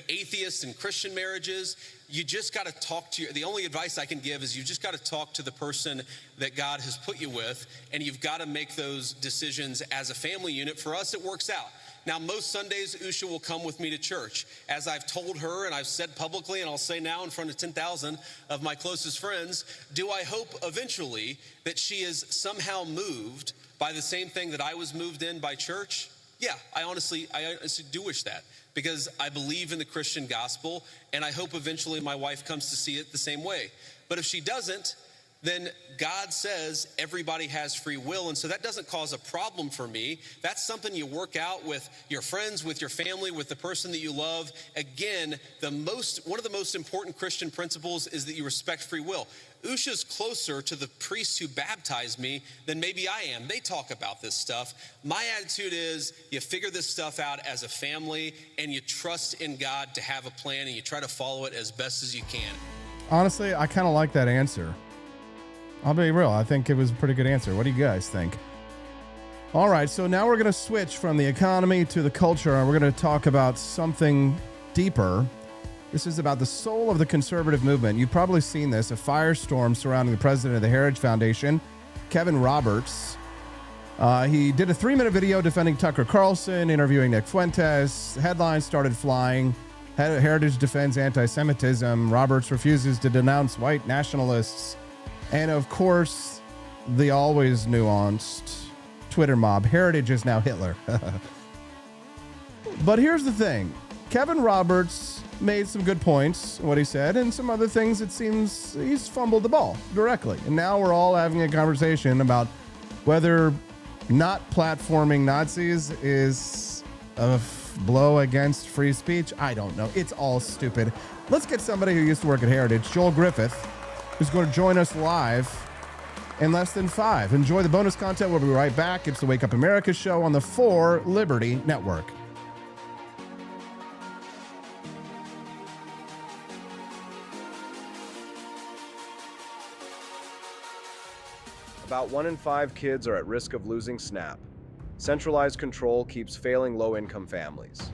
atheist and Christian marriages. You just got to talk to the only advice I can give is you just got to talk to the person that God has put you with, and you've got to make those decisions as a family unit. For us, it works out. Now, most Sundays, Usha will come with me to church. As I've told her and I've said publicly, and I'll say now in front of 10,000 of my closest friends, do I hope eventually that she is somehow moved by the same thing that I was moved in by church? Yeah, I honestly do wish that, because I believe in the Christian gospel, and I hope eventually my wife comes to see it the same way. But if she doesn't, then God says everybody has free will, and so that doesn't cause a problem for me. That's something you work out with your friends, with your family, with the person that you love. Again, one of the most important Christian principles is that you respect free will. Usha's closer to the priests who baptized me than maybe I am. They talk about this stuff. My attitude is you figure this stuff out as a family, and you trust in God to have a plan, and you try to follow it as best as you can. Honestly, I kind of like that answer. I'll be real. I think it was a pretty good answer. What do you guys think? All right, so now we're going to switch from the economy to the culture, and we're going to talk about something deeper. This is about the soul of the conservative movement. You've probably seen this, a firestorm surrounding the president of the Heritage Foundation, Kevin Roberts. He did a 3-minute video defending Tucker Carlson, interviewing Nick Fuentes. Headlines started flying. Heritage defends anti-Semitism. Roberts refuses to denounce white nationalists. And of course, the always nuanced Twitter mob. Heritage is now Hitler. But here's the thing. Kevin Roberts made some good points, what he said, and some other things it seems he's fumbled the ball directly. And now we're all having a conversation about whether not platforming Nazis is a blow against free speech. I don't know. It's all stupid. Let's get somebody who used to work at Heritage, Joel Griffith, who's going to join us live in less than 5. Enjoy the bonus content. We'll be right back. It's the Wake Up America show on the 4 Liberty Network. About 1 in 5 kids are at risk of losing SNAP. Centralized control keeps failing low-income families.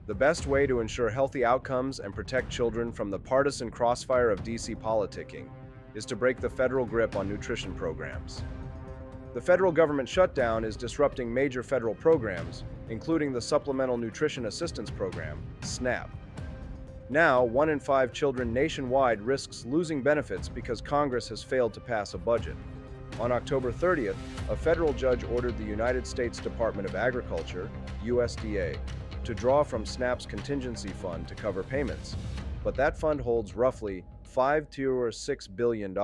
The best way to ensure healthy outcomes and protect children from the partisan crossfire of DC politicking is to break the federal grip on nutrition programs. The federal government shutdown is disrupting major federal programs, including the Supplemental Nutrition Assistance Program, SNAP. Now, 1 in 5 children nationwide risks losing benefits because Congress has failed to pass a budget. On October 30th, a federal judge ordered the United States Department of Agriculture, USDA, to draw from SNAP's contingency fund to cover payments, but that fund holds roughly $5 to $6 billion,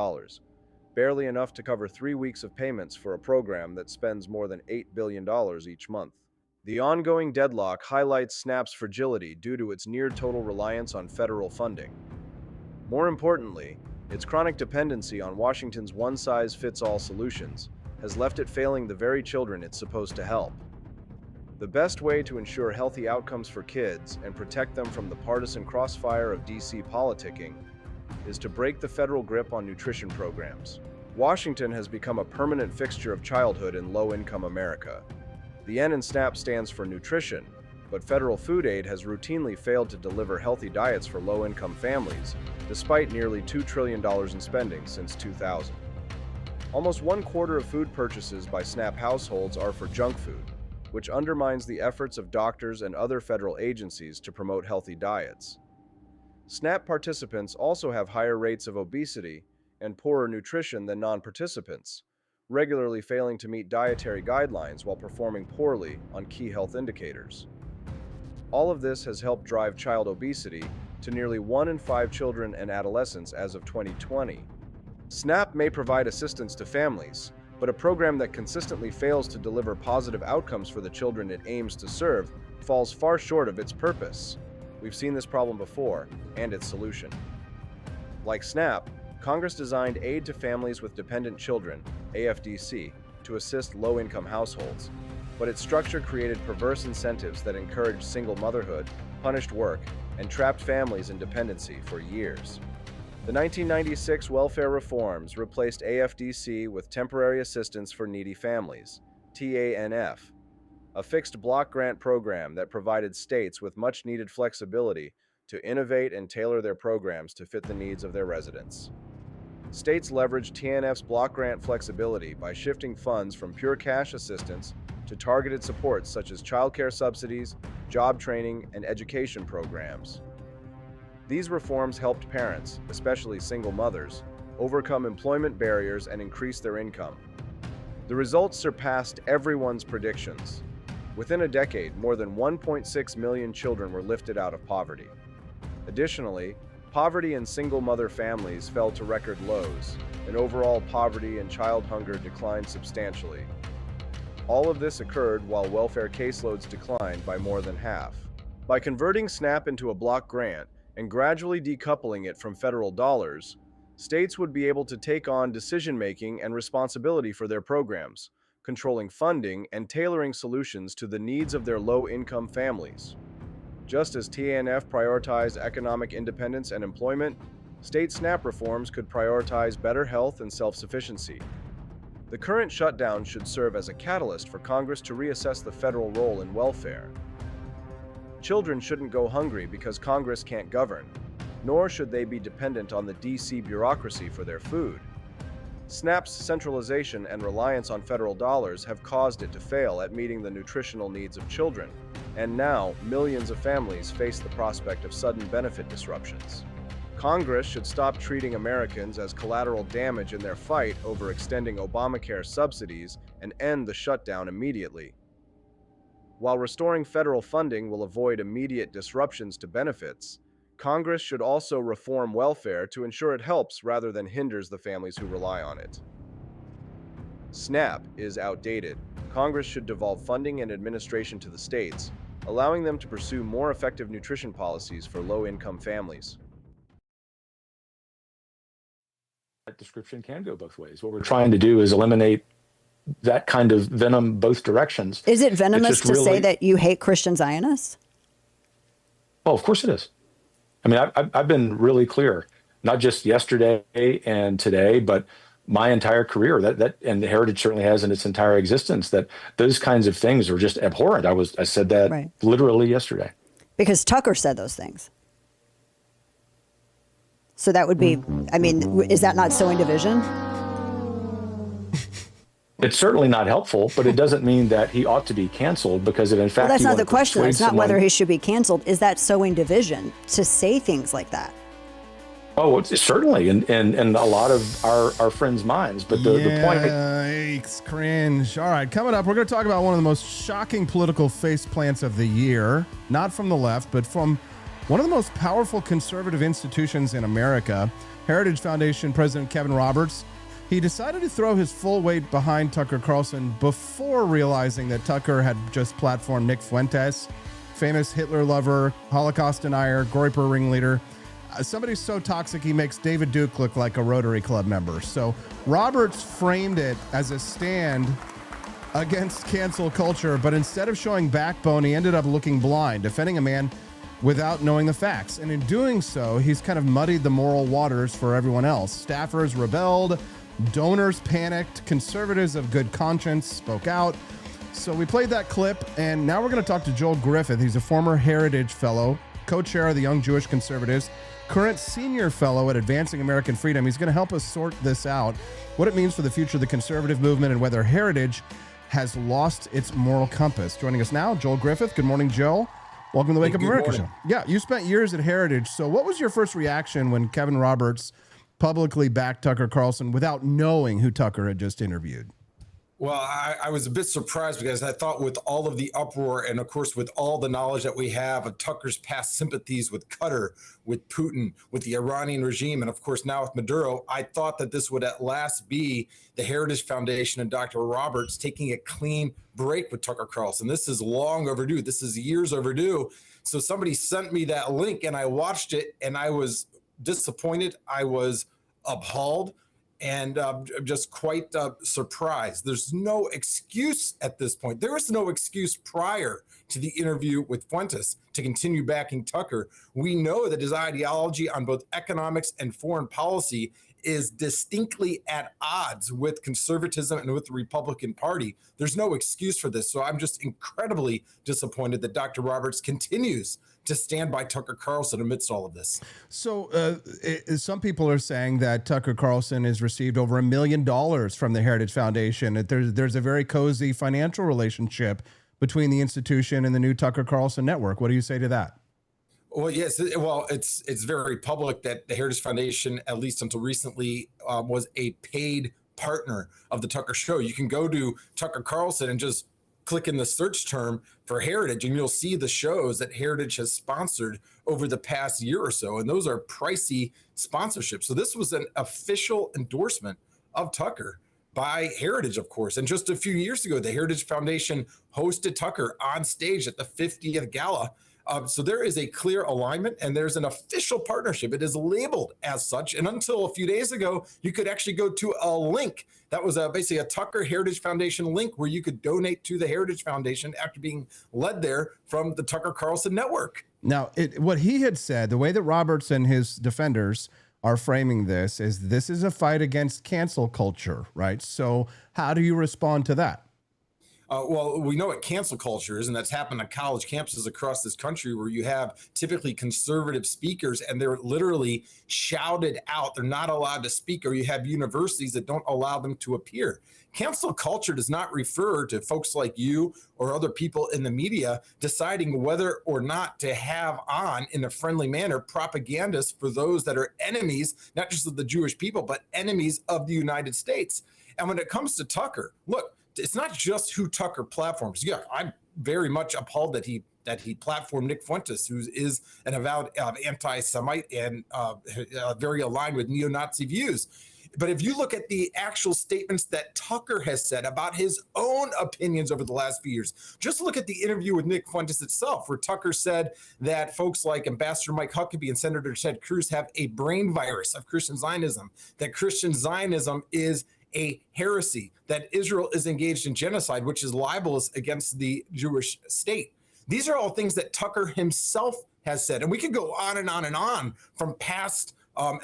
barely enough to cover 3 weeks of payments for a program that spends more than $8 billion each month. The ongoing deadlock highlights SNAP's fragility due to its near-total reliance on federal funding. More importantly, its chronic dependency on Washington's one-size-fits-all solutions has left it failing the very children it's supposed to help. The best way to ensure healthy outcomes for kids and protect them from the partisan crossfire of DC politicking is to break the federal grip on nutrition programs. Washington has become a permanent fixture of childhood in low-income America. The N in SNAP stands for nutrition, but federal food aid has routinely failed to deliver healthy diets for low-income families, despite nearly $2 trillion in spending since 2000. Almost 1/4 of food purchases by SNAP households are for junk food, which undermines the efforts of doctors and other federal agencies to promote healthy diets. SNAP participants also have higher rates of obesity and poorer nutrition than non-participants, regularly failing to meet dietary guidelines while performing poorly on key health indicators. All of this has helped drive child obesity to nearly 1 in 5 children and adolescents as of 2020. SNAP may provide assistance to families, but a program that consistently fails to deliver positive outcomes for the children it aims to serve falls far short of its purpose. We've seen this problem before, and its solution. Like SNAP, Congress designed Aid to Families with Dependent Children, AFDC, to assist low-income households, but its structure created perverse incentives that encouraged single motherhood, punished work, and trapped families in dependency for years. The 1996 welfare reforms replaced AFDC with Temporary Assistance for Needy Families, TANF, a fixed block grant program that provided states with much-needed flexibility to innovate and tailor their programs to fit the needs of their residents. States leveraged TANF's block grant flexibility by shifting funds from pure cash assistance to targeted supports such as childcare subsidies, job training, and education programs. These reforms helped parents, especially single mothers, overcome employment barriers and increase their income. The results surpassed everyone's predictions. Within a decade, more than 1.6 million children were lifted out of poverty. Additionally, poverty in single mother families fell to record lows, and overall poverty and child hunger declined substantially. All of this occurred while welfare caseloads declined by more than half. By converting SNAP into a block grant and gradually decoupling it from federal dollars, states would be able to take on decision-making and responsibility for their programs, controlling funding and tailoring solutions to the needs of their low-income families. Just as TANF prioritized economic independence and employment, state SNAP reforms could prioritize better health and self-sufficiency. The current shutdown should serve as a catalyst for Congress to reassess the federal role in welfare. Children shouldn't go hungry because Congress can't govern, nor should they be dependent on the DC bureaucracy for their food. SNAP's centralization and reliance on federal dollars have caused it to fail at meeting the nutritional needs of children, and now millions of families face the prospect of sudden benefit disruptions. Congress should stop treating Americans as collateral damage in their fight over extending Obamacare subsidies and end the shutdown immediately. While restoring federal funding will avoid immediate disruptions to benefits, Congress should also reform welfare to ensure it helps rather than hinders the families who rely on it. SNAP is outdated. Congress should devolve funding and administration to the states, allowing them to pursue more effective nutrition policies for low-income families. That description can go both ways. What we're trying to do is eliminate that kind of venom both directions. Is it venomous to say that you hate Christian Zionists? Oh, of course it is. I mean, I've been really clear, not just yesterday and today, but my entire career, and the Heritage certainly has in its entire existence, that those kinds of things are just abhorrent. I said that literally yesterday. Because Tucker said those things. So that would be, I mean, is that not sowing division? It's certainly not helpful, but it doesn't mean that he ought to be canceled, because if in fact that's not the question. It's not whether he should be canceled. Is that sowing division to say things like that? Oh, it's certainly in a lot of our friends' minds. But the point. Yikes, cringe. All right, coming up, we're going to talk about one of the most shocking political face plants of the year. Not from the left, but from one of the most powerful conservative institutions in America, Heritage Foundation President Kevin Roberts. He decided to throw his full weight behind Tucker Carlson before realizing that Tucker had just platformed Nick Fuentes, famous Hitler lover, Holocaust denier, Groyper ringleader. Somebody so toxic he makes David Duke look like a Rotary Club member. So Roberts framed it as a stand against cancel culture, but instead of showing backbone, he ended up looking blind, defending a man without knowing the facts. And in doing so, he's kind of muddied the moral waters for everyone else. Staffers rebelled. Donors panicked, conservatives of good conscience spoke out. So we played that clip, and now we're going to talk to Joel Griffith. He's a former Heritage Fellow, co-chair of the Young Jewish Conservatives, current senior fellow at Advancing American Freedom. He's going to help us sort this out, what it means for the future of the conservative movement, and whether Heritage has lost its moral compass. Joining us now, Joel Griffith. Good morning, Joel. Welcome to the Wake Up America Show. Yeah, you spent years at Heritage. So what was your first reaction when Kevin Roberts publicly backed Tucker Carlson without knowing who Tucker had just interviewed? Well, I was a bit surprised because I thought with all of the uproar and, of course, with all the knowledge that we have of Tucker's past sympathies with Qatar, with Putin, with the Iranian regime, and, of course, now with Maduro, I thought that this would at last be the Heritage Foundation and Dr. Roberts taking a clean break with Tucker Carlson. This is long overdue. This is years overdue. So somebody sent me that link, and I watched it, and I was disappointed. I was appalled. and just quite surprised. There's no excuse at this point. There was no excuse prior to the interview with Fuentes to continue backing Tucker. We know that his ideology on both economics and foreign policy is distinctly at odds with conservatism and with the Republican Party. There's no excuse for this. So I'm just incredibly disappointed that Dr. Roberts continues to stand by Tucker Carlson amidst all of this. So some people are saying that Tucker Carlson has received over $1 million from the Heritage Foundation. There's a very cozy financial relationship between the institution and the new Tucker Carlson network. What do you say to that? Well, yes. Well, it's very public that the Heritage Foundation, at least until recently, was a paid partner of the Tucker Show. You can go to Tucker Carlson and just click in the search term for Heritage, and you'll see the shows that Heritage has sponsored over the past year or so. And those are pricey sponsorships. So this was an official endorsement of Tucker by Heritage, of course. And just a few years ago, the Heritage Foundation hosted Tucker on stage at the 50th Gala. So there is a clear alignment, and there's an official partnership. It is labeled as such. And until a few days ago, you could actually go to a link that was basically a Tucker Heritage Foundation link where you could donate to the Heritage Foundation after being led there from the Tucker Carlson network. Now, what he had said, the way that Roberts and his defenders are framing this is a fight against cancel culture, right? So how do you respond to that? Well, we know what cancel culture is, and that's happened on college campuses across this country where you have typically conservative speakers and they're literally shouted out. They're not allowed to speak, or you have universities that don't allow them to appear. Cancel culture does not refer to folks like you or other people in the media deciding whether or not to have on, in a friendly manner, propagandists for those that are enemies, not just of the Jewish people, but enemies of the United States. And when it comes to Tucker, look, it's not just who Tucker platforms. Yeah, I'm very much appalled that he platformed Nick Fuentes, who is an avowed anti-Semite and very aligned with neo-Nazi views. But if you look at the actual statements that Tucker has said about his own opinions over the last few years, just look at the interview with Nick Fuentes itself, where Tucker said that folks like Ambassador Mike Huckabee and Senator Ted Cruz have a brain virus of Christian Zionism, that Christian Zionism is a heresy, that Israel is engaged in genocide, which is libelous against the Jewish state. These are all things that Tucker himself has said. And we could go on and on and on from past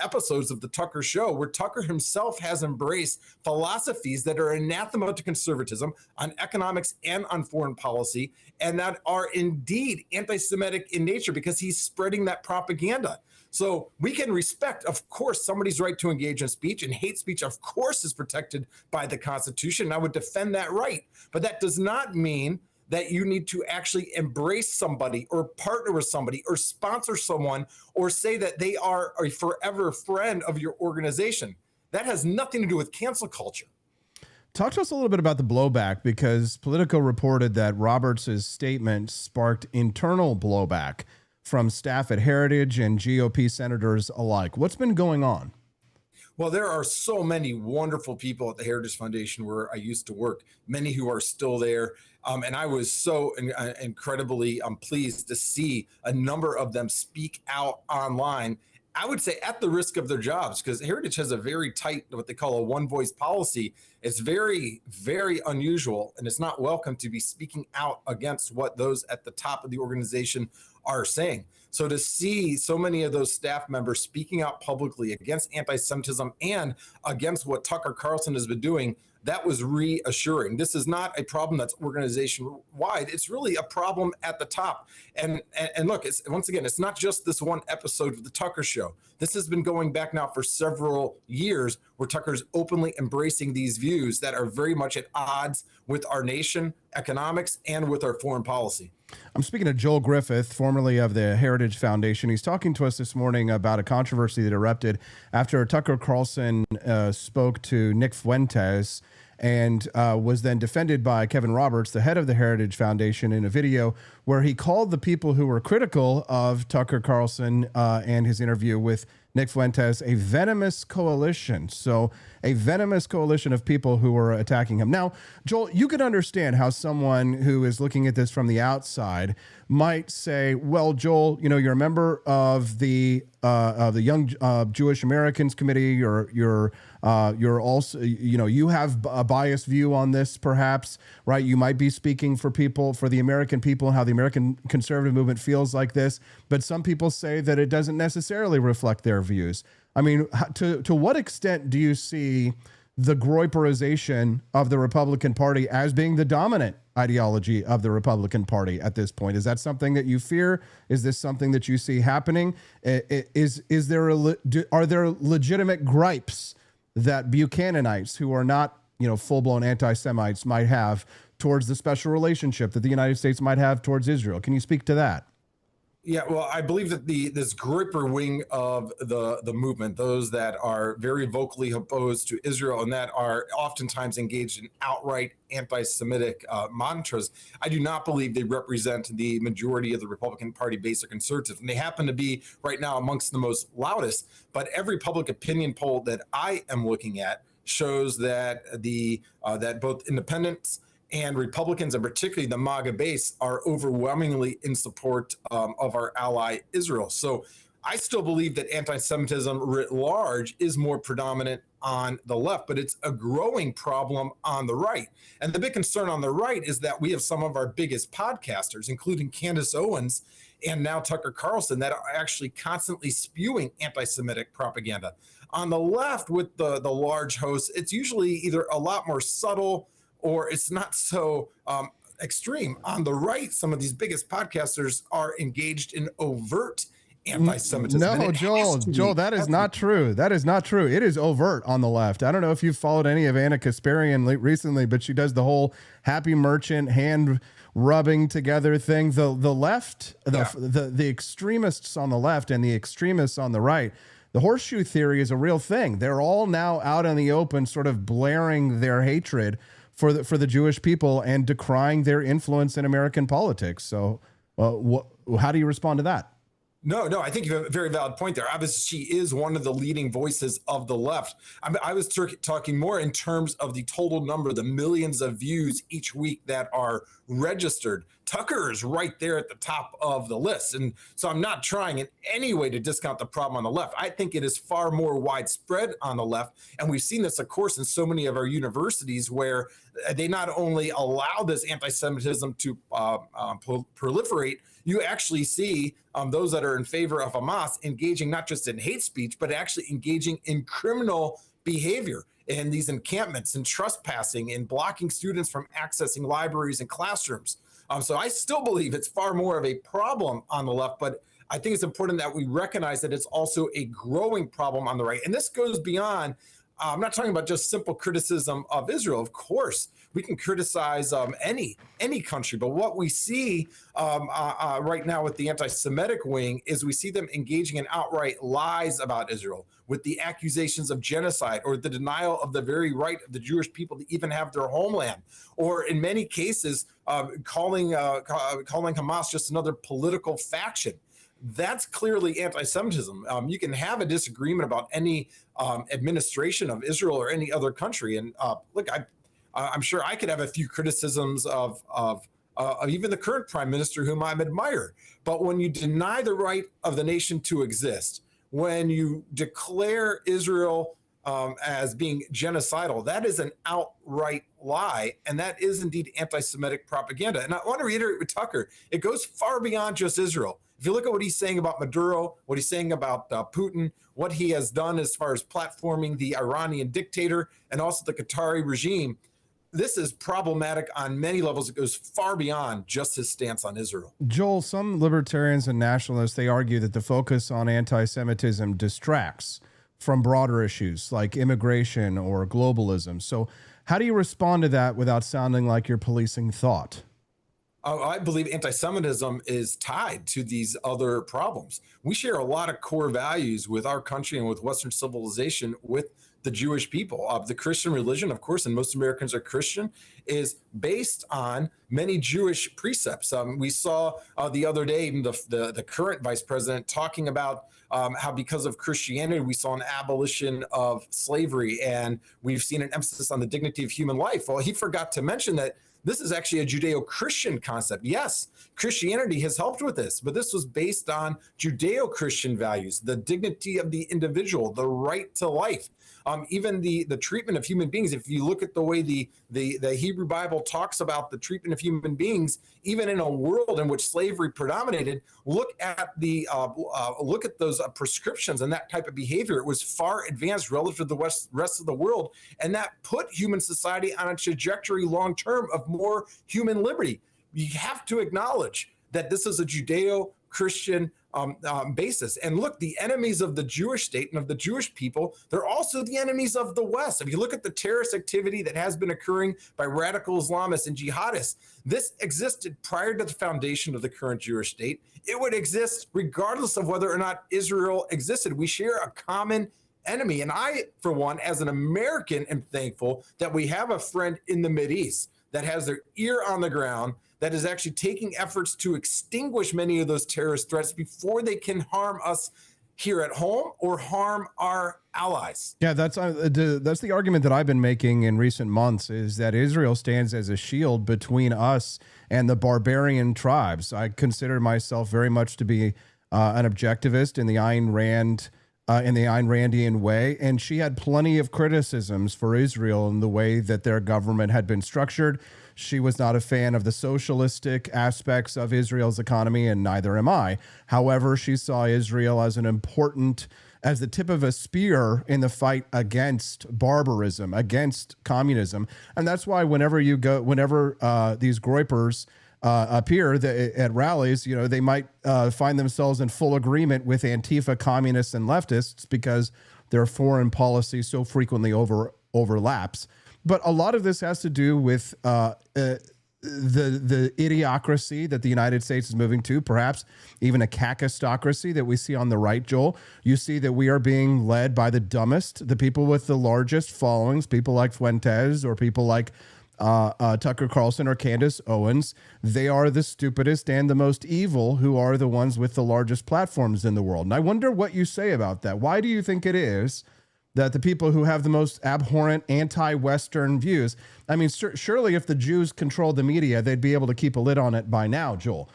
episodes of the Tucker Show, where Tucker himself has embraced philosophies that are anathema to conservatism on economics and on foreign policy, and that are indeed anti-Semitic in nature because he's spreading that propaganda. So we can respect, of course, somebody's right to engage in speech, and hate speech, of course, is protected by the Constitution. And I would defend that right. But that does not mean that you need to actually embrace somebody or partner with somebody or sponsor someone or say that they are a forever friend of your organization. That has nothing to do with cancel culture. Talk to us a little bit about the blowback, because Politico reported that Roberts' statement sparked internal blowback from staff at Heritage and GOP senators alike. What's been going on? Well, there are so many wonderful people at the Heritage Foundation where I used to work, many who are still there. And I was so incredibly pleased to see a number of them speak out online, I would say at the risk of their jobs, because Heritage has a very tight, what they call a one voice policy. It's very, very unusual, and it's not welcome to be speaking out against what those at the top of the organization are saying. So to see so many of those staff members speaking out publicly against anti-Semitism and against what Tucker Carlson has been doing, that was reassuring. This is not a problem that's organization-wide. It's really a problem at the top. And look, once again, it's not just this one episode of the Tucker Show. This has been going back now for several years, where Tucker's openly embracing these views that are very much at odds with our nation, economics, and with our foreign policy. I'm speaking to Joel Griffith, formerly of the Heritage Foundation. He's talking to us this morning about a controversy that erupted after Tucker Carlson spoke to Nick Fuentes and was then defended by Kevin Roberts, the head of the Heritage Foundation, in a video where he called the people who were critical of Tucker Carlson and his interview with Nick Fuentes, a venomous coalition. So a venomous coalition of people who are attacking him. Now, Joel, you could understand how someone who is looking at this from the outside might say, well, Joel, you're a member of the Young Jewish Americans Committee. You're also, you have a biased view on this, perhaps, right? You might be speaking for the American people and how the American conservative movement feels like this. But some people say that it doesn't necessarily reflect their views. I mean, to what extent do you see the Groyperization of the Republican Party as being the dominant ideology of the Republican Party at this point? Is that something that you fear? Is this something that you see happening? Are there legitimate gripes that Buchananites who are not, full-blown anti-Semites might have towards the special relationship that the United States might have towards Israel? Can you speak to that? Yeah, well, I believe that this gripper wing of the movement, those that are very vocally opposed to Israel and that are oftentimes engaged in outright anti-Semitic mantras, I do not believe they represent the majority of the Republican Party base or conservative. And they happen to be right now amongst the most loudest. But every public opinion poll that I am looking at shows that that both independents and Republicans, and particularly the MAGA base, are overwhelmingly in support of our ally Israel. So I still believe that anti-Semitism writ large is more predominant on the left, but it's a growing problem on the right. And the big concern on the right is that we have some of our biggest podcasters, including Candace Owens and now Tucker Carlson, that are actually constantly spewing anti-Semitic propaganda. On the left, with the large hosts, it's usually either a lot more subtle or it's not so extreme. On the right, some of these biggest podcasters are engaged in overt anti-Semitism. No, Joel, that is not true. That is not true. It is overt on the left. I don't know if you've followed any of Anna Kasparian recently, but she does the whole happy merchant hand rubbing together thing. The left, the extremists on the left and the extremists on the right, the horseshoe theory is a real thing. They're all now out in the open, sort of blaring their hatred for the Jewish people and decrying their influence in American politics. So how do you respond to that? No, I think you have a very valid point there. Obviously, she is one of the leading voices of the left. I was talking more in terms of the total number, the millions of views each week that are registered. Tucker is right there at the top of the list. And so I'm not trying in any way to discount the problem on the left. I think it is far more widespread on the left. And we've seen this, of course, in so many of our universities where they not only allow this anti-Semitism to proliferate, you actually see those that are in favor of Hamas engaging not just in hate speech, but actually engaging in criminal behavior in these encampments and trespassing and blocking students from accessing libraries and classrooms. So I still believe it's far more of a problem on the left, but I think it's important that we recognize that it's also a growing problem on the right. And this goes beyond, I'm not talking about just simple criticism of Israel. Of course, we can criticize any country, but what we see right now with the anti-Semitic wing is we see them engaging in outright lies about Israel, with the accusations of genocide or the denial of the very right of the Jewish people to even have their homeland, or in many cases calling Hamas just another political faction. That's clearly anti-Semitism. You can have a disagreement about any administration of Israel or any other country, and look, I'm sure I could have a few criticisms of even the current prime minister, whom I admire. But when you deny the right of the nation to exist, when you declare Israel as being genocidal, that is an outright lie, and that is indeed anti-Semitic propaganda. And I want to reiterate with Tucker, it goes far beyond just Israel. If you look at what he's saying about Maduro, what he's saying about Putin, what he has done as far as platforming the Iranian dictator and also the Qatari regime, this is problematic on many levels. It goes far beyond just his stance on Israel. Joel, some libertarians and nationalists, they argue that the focus on anti-Semitism distracts from broader issues like immigration or globalism. So how do you respond to that without sounding like you're policing thought? I believe anti-Semitism is tied to these other problems. We share a lot of core values with our country and with Western civilization with the Jewish people. The Christian religion, of course, and most Americans are Christian, is based on many Jewish precepts. We saw the other day even the current vice president talking about how because of Christianity, we saw an abolition of slavery, and we've seen an emphasis on the dignity of human life. Well, he forgot to mention that this is actually a Judeo-Christian concept. Yes, Christianity has helped with this, but this was based on Judeo-Christian values, the dignity of the individual, the right to life. Even the treatment of human beings. If you look at the way the Hebrew Bible talks about the treatment of human beings, even in a world in which slavery predominated, look at those prescriptions and that type of behavior. It was far advanced relative to the rest of the world, and that put human society on a trajectory long term of more human liberty. You have to acknowledge that this is a Judeo-Christian basis. And look, the enemies of the Jewish state and of the Jewish people, they're also the enemies of the West. If you look at the terrorist activity that has been occurring by radical Islamists and jihadists, this existed prior to the foundation of the current Jewish state. It would exist regardless of whether or not Israel existed. We share a common enemy. And I, for one, as an American, am thankful that we have a friend in the Mideast that has their ear on the ground, that is actually taking efforts to extinguish many of those terrorist threats before they can harm us here at home or harm our allies. Yeah, that's the argument that I've been making in recent months, is that Israel stands as a shield between us and the barbarian tribes. I consider myself very much to be an objectivist in the Ayn Randian way, and she had plenty of criticisms for Israel in the way that their government had been structured. She was not a fan of the socialistic aspects of Israel's economy, and neither am I. However, she saw Israel as as the tip of a spear in the fight against barbarism, against communism. And that's why whenever these groypers appear at rallies, they might find themselves in full agreement with Antifa communists and leftists because their foreign policy so frequently overlaps. But a lot of this has to do with the idiocracy that the United States is moving to, perhaps even a kakistocracy that we see on the right, Joel. You see that we are being led by the dumbest, the people with the largest followings, people like Fuentes or people like Tucker Carlson or Candace Owens. They are the stupidest and the most evil, who are the ones with the largest platforms in the world. And I wonder what you say about that. Why do you think it is that the people who have the most abhorrent anti-Western views, I mean, surely if the Jews controlled the media, they'd be able to keep a lid on it by now, Joel.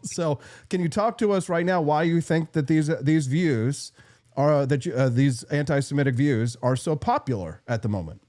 So can you talk to us right now why you think that these views are, these anti-Semitic views are so popular at the moment?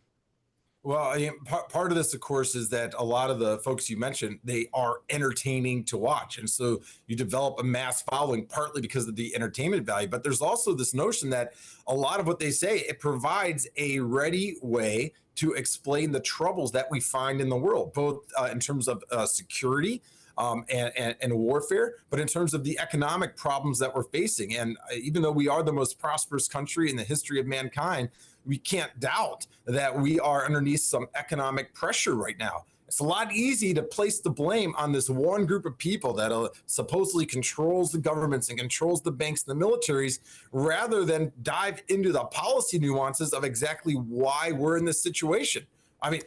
Well, part of this, of course, is that a lot of the folks you mentioned, they are entertaining to watch. And so you develop a mass following partly because of the entertainment value. But there's also this notion that a lot of what they say, it provides a ready way to explain the troubles that we find in the world, both in terms of security and warfare, but in terms of the economic problems that we're facing. And even though we are the most prosperous country in the history of mankind, we can't doubt that we are underneath some economic pressure right now. It's a lot easy to place the blame on this one group of people that supposedly controls the governments and controls the banks and the militaries, rather than dive into the policy nuances of exactly why we're in this situation. I mean,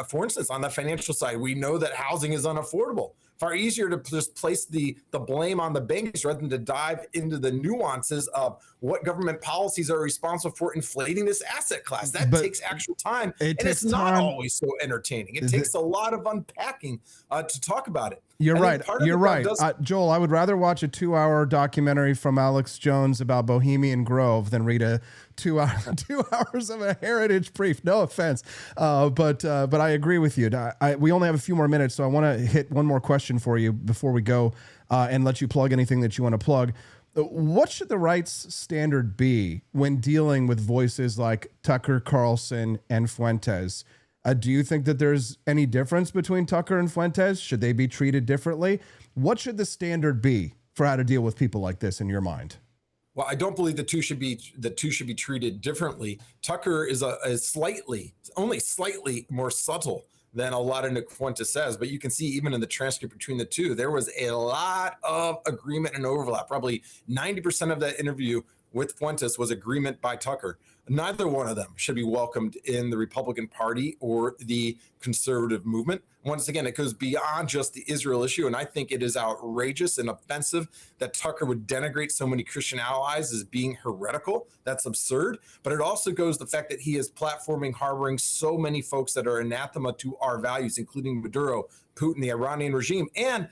for instance, on the financial side, we know that housing is unaffordable. Far easier to just place the blame on the banks rather than to dive into the nuances of what government policies are responsible for inflating this asset class. That takes actual time, and it's not always so entertaining. It takes a lot of unpacking to talk about it. You're right. You're right. Joel, I would rather watch a 2-hour documentary from Alex Jones about Bohemian Grove than read a 2 hours of a heritage brief. No offense. But I agree with you. We only have a few more minutes, so I want to hit one more question for you before we go and let you plug anything that you want to plug. What should the right's standard be when dealing with voices like Tucker Carlson and Fuentes? Do you think that there's any difference between Tucker and Fuentes? Should they be treated differently? What should the standard be for how to deal with people like this in your mind? Well, I don't believe the two should be treated differently. Tucker is only slightly more subtle than a lot of Nick Fuentes says, but you can see even in the transcript between the two, there was a lot of agreement and overlap. Probably 90% of that interview with Fuentes was agreement by Tucker. Neither one of them should be welcomed in the Republican Party or the conservative movement. Once again, it goes beyond just the Israel issue, and I think it is outrageous and offensive that Tucker would denigrate so many Christian allies as being heretical. That's absurd. But it also goes the fact that he is platforming, harboring so many folks that are anathema to our values, including Maduro, Putin, the Iranian regime. And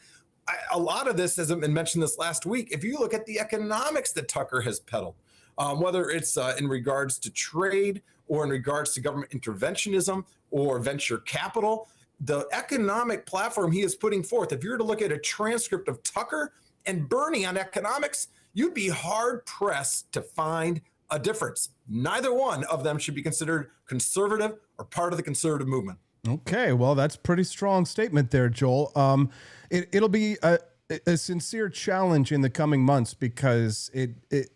a lot of this hasn't been mentioned this last week. If you look at the economics that Tucker has peddled, whether it's in regards to trade or in regards to government interventionism or venture capital, the economic platform he is putting forth, if you were to look at a transcript of Tucker and Bernie on economics, you'd be hard pressed to find a difference. Neither one of them should be considered conservative or part of the conservative movement. Okay, well, that's a pretty strong statement there, Joel. It'll be a sincere challenge in the coming months because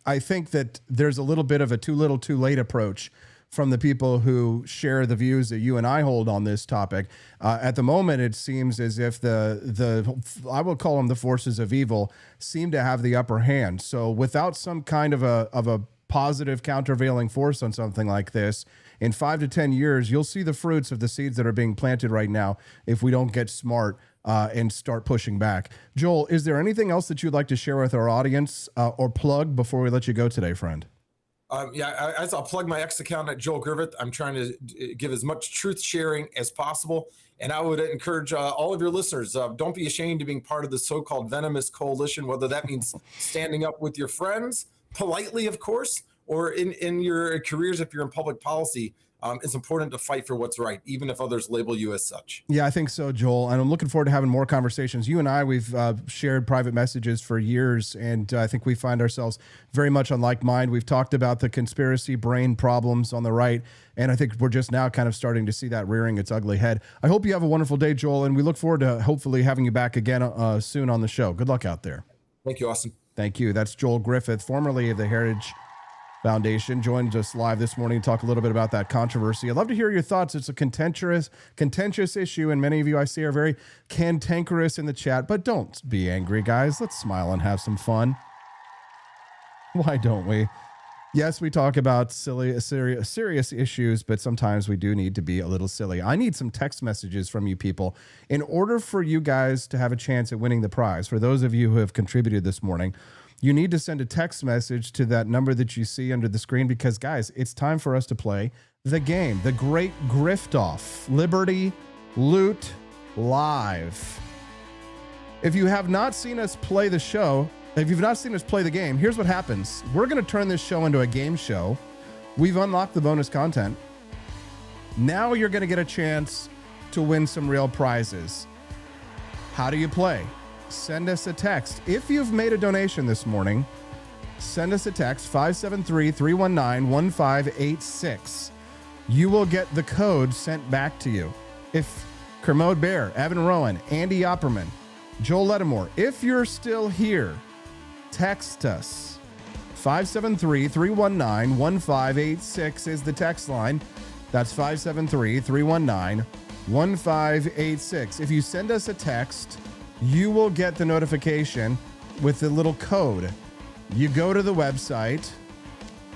I think that there's a little bit of a too little, too late approach from the people who share the views that you and I hold on this topic. At the moment, it seems as if the I will call them the forces of evil seem to have the upper hand. So without some kind of a positive countervailing force on something like this, in 5 to 10 years, you'll see the fruits of the seeds that are being planted right now if we don't get smart and start pushing back. Joel, is there anything else that you'd like to share with our audience or plug before we let you go today, friend? I'll plug my X account at Joel Griffith. I'm trying to give as much truth sharing as possible. And I would encourage all of your listeners, don't be ashamed of being part of the so-called venomous coalition, whether that means standing up with your friends, politely, of course, or in your careers if you're in public policy. It's important to fight for what's right, even if others label you as such. Yeah, I think so, Joel. And I'm looking forward to having more conversations. You and I, we've shared private messages for years, and I think we find ourselves very much on like mind. We've talked about the conspiracy brain problems on the right, and I think we're just now kind of starting to see that rearing its ugly head. I hope you have a wonderful day, Joel, and we look forward to hopefully having you back again soon on the show. Good luck out there. Thank you, Austin. Thank you. That's Joel Griffith, formerly of the Heritage Foundation, joined us live this morning to talk a little bit about that controversy. I'd love to hear your thoughts. It's a contentious issue, and many of you I see are very cantankerous in the chat, but don't be angry, guys. Let's smile and have some fun. Why don't we? Yes, we talk about serious issues, but sometimes we do need to be a little silly. I need some text messages from you people in order for you guys to have a chance at winning the prize. For those of you who have contributed this morning, you need to send a text message to that number that you see under the screen because, guys, it's time for us to play the game, the Great Grift Off, Liberty Loot Live. If you have not seen us play the show, if you've not seen us play the game, here's what happens. We're going to turn this show into a game show. We've unlocked the bonus content. Now you're going to get a chance to win some real prizes. How do you play? Send us a text. If you've made a donation this morning, send us a text, 573-319-1586. You will get the code sent back to you. If Kermode Bear, Evan Rowan, Andy Opperman, Joel Lettimore, if you're still here, text us. 573-319-1586 is the text line. That's 573-319-1586. If you send us a text, you will get the notification with the little code. You go to the website,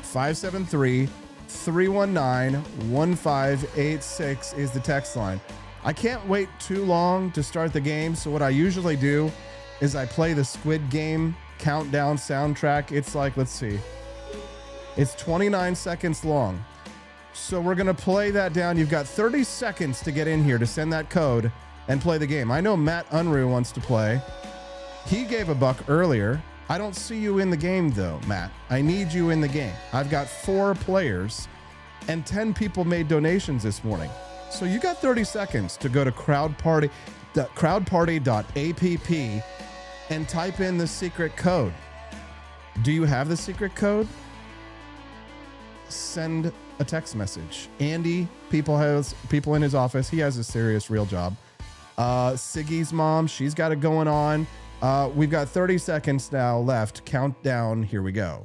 573-319-1586 is the text line. I can't wait too long to start the game, so what I usually do is I play the Squid Game countdown soundtrack. It's like, let's see, it's 29 seconds long. So we're going to play that down. You've got 30 seconds to get in here to send that code and play the game. I know Matt Unruh wants to play. He gave a buck earlier. I don't see you in the game though, Matt. I need you in the game. I've got 4 players and 10 people made donations this morning. So you got 30 seconds to go to crowdparty.app and type in the secret code. Do you have the secret code? Send a text message. Andy, people in his office. He has a serious, real job. Siggy's mom, she's got it going on. We've got 30 seconds now left. Countdown. Here we go.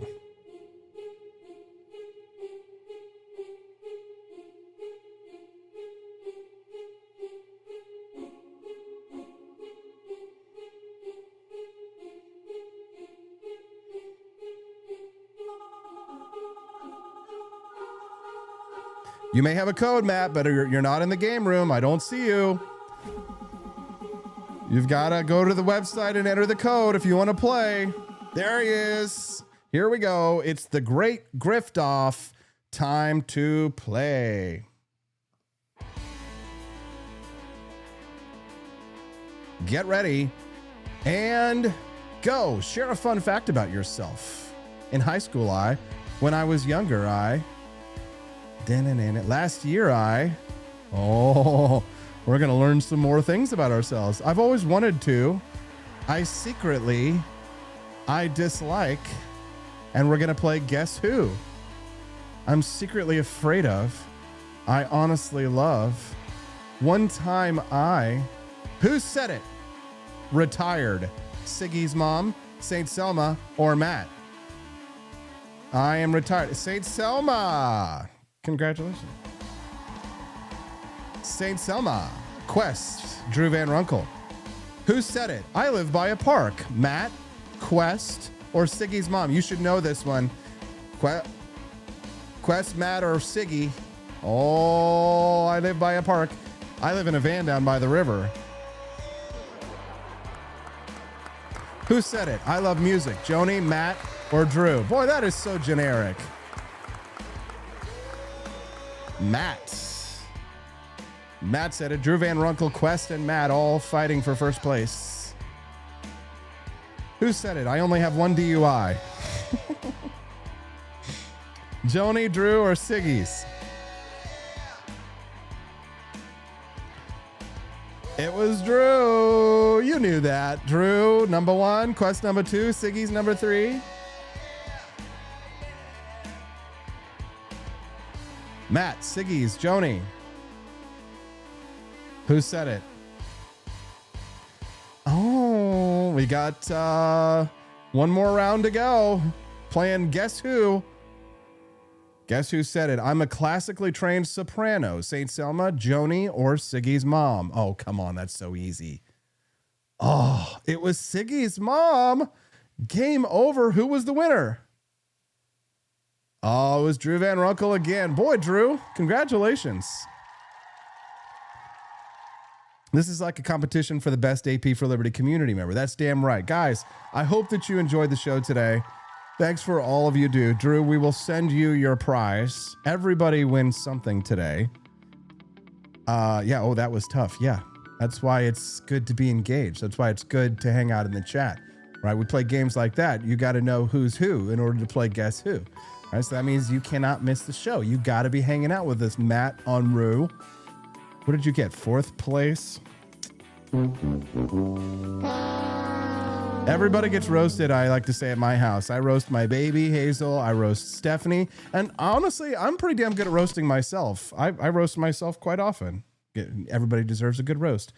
You may have a code, Matt, but you're not in the game room. I don't see you. You've got to go to the website and enter the code if you want to play. There he is. Here we go. It's the Great Grift Off. Time to play. Get ready and go. Share a fun fact about yourself. In high school, when I was younger, last year, we're going to learn some more things about ourselves. I've always wanted to. I dislike, and we're going to play Guess Who. I'm secretly afraid of. I honestly love. One time who said it? Retired. Siggy's mom, St. Selma, or Matt? I am retired. St. Selma. Congratulations. St. Selma. Quest. Drew Van Runkle. Who said it? I live by a park. Matt, Quest, or Siggy's mom? You should know this one. Quest, Matt, or Siggy. Oh, I live by a park. I live in a van down by the river. Who said it? I love music. Joni, Matt, or Drew? Boy, that is so generic. Matt. Matt said it. Drew Van Runkle, Quest, and Matt all fighting for first place. Who said it? I only have one DUI. Joni, Drew, or Siggy's? It was Drew. You knew that. Drew, number 1. Quest, number 2. Siggy's number 3. Matt, Siggy's, Joni. Who said it? Oh, we got one more round to go. Playing Guess Who. Guess who said it? I'm a classically trained soprano. St. Selma, Joni, or Siggy's mom? Oh, come on. That's so easy. Oh, it was Siggy's mom. Game over. Who was the winner? Oh, it was Drew Van Runkle again. Boy, Drew, congratulations. This is like a competition for the best AP for Liberty community member. That's damn right. Guys, I hope that you enjoyed the show today. Thanks for all of you do. Drew, we will send you your prize. Everybody wins something today. Oh, that was tough. Yeah, that's why it's good to be engaged. That's why it's good to hang out in the chat, right? We play games like that. You got to know who's who in order to play Guess Who. Right, so that means you cannot miss the show. You got to be hanging out with us, Matt Unruh. What did you get? 4th place? Everybody gets roasted, I like to say, at my house. I roast my baby, Hazel. I roast Stephanie. And honestly, I'm pretty damn good at roasting myself. I roast myself quite often. Everybody deserves a good roast.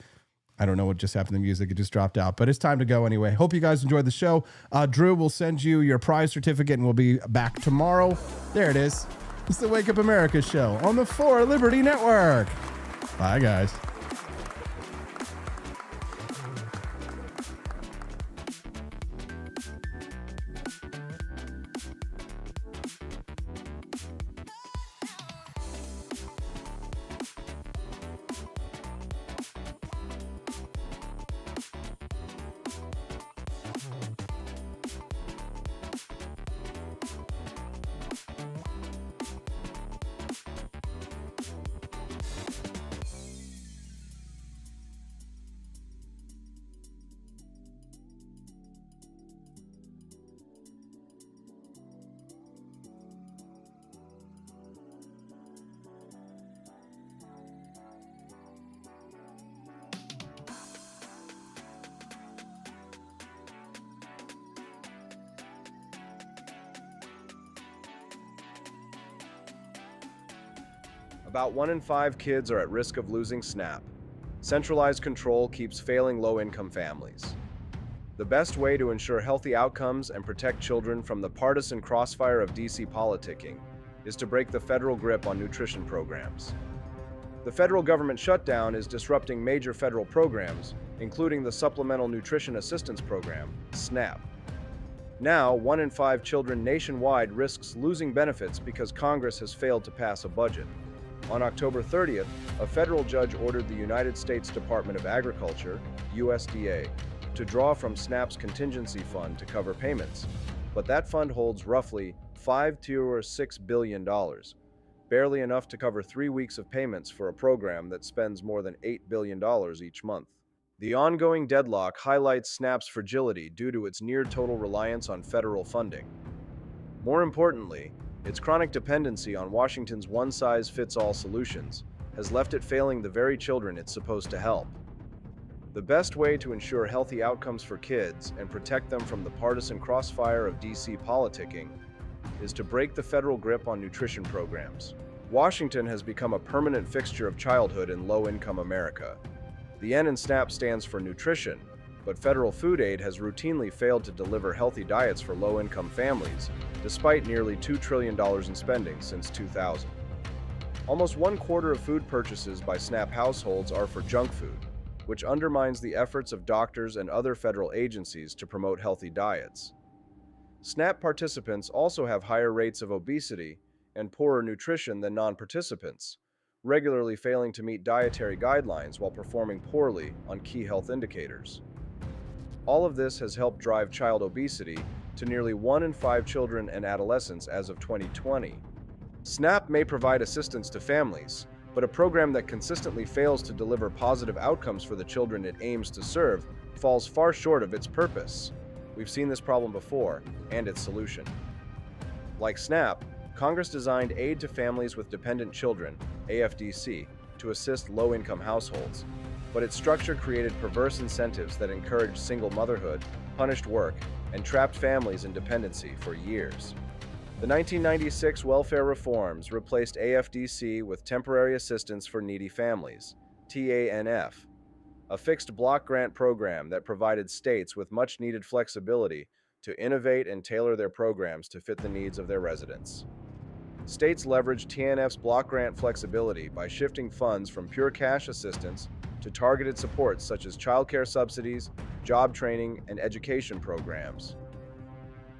I don't know what just happened to the music. It just dropped out. But it's time to go anyway. Hope you guys enjoyed the show. Drew will send you your prize certificate, and we'll be back tomorrow. There it is. It's the Wake Up America show on the 4 Liberty Network. Bye, guys. About 1 in 5 kids are at risk of losing SNAP. Centralized control keeps failing low-income families. The best way to ensure healthy outcomes and protect children from the partisan crossfire of DC politicking is to break the federal grip on nutrition programs. The federal government shutdown is disrupting major federal programs, including the Supplemental Nutrition Assistance Program, SNAP. Now, 1 in 5 children nationwide risks losing benefits because Congress has failed to pass a budget. On October 30th, a federal judge ordered the United States Department of Agriculture, USDA, to draw from SNAP's contingency fund to cover payments, but that fund holds roughly $5 to $6 billion, barely enough to cover 3 weeks of payments for a program that spends more than $8 billion each month. The ongoing deadlock highlights SNAP's fragility due to its near-total reliance on federal funding. More importantly, its chronic dependency on Washington's one-size-fits-all solutions has left it failing the very children it's supposed to help. The best way to ensure healthy outcomes for kids and protect them from the partisan crossfire of DC politicking is to break the federal grip on nutrition programs. Washington has become a permanent fixture of childhood in low-income America. The N in SNAP stands for nutrition, but federal food aid has routinely failed to deliver healthy diets for low-income families, despite nearly $2 trillion in spending since 2000. Almost 1/4 of food purchases by SNAP households are for junk food, which undermines the efforts of doctors and other federal agencies to promote healthy diets. SNAP participants also have higher rates of obesity and poorer nutrition than non-participants, regularly failing to meet dietary guidelines while performing poorly on key health indicators. All of this has helped drive child obesity to nearly 1 in 5 children and adolescents as of 2020. SNAP may provide assistance to families, but a program that consistently fails to deliver positive outcomes for the children it aims to serve falls far short of its purpose. We've seen this problem before, and its solution. Like SNAP, Congress designed Aid to Families with Dependent Children, AFDC, to assist low-income households, but its structure created perverse incentives that encouraged single motherhood, punished work, and trapped families in dependency for years. The 1996 welfare reforms replaced AFDC with Temporary Assistance for Needy Families, TANF, a fixed block grant program that provided states with much-needed flexibility to innovate and tailor their programs to fit the needs of their residents. States leveraged TANF's block grant flexibility by shifting funds from pure cash assistance to targeted supports such as childcare subsidies, job training, and education programs.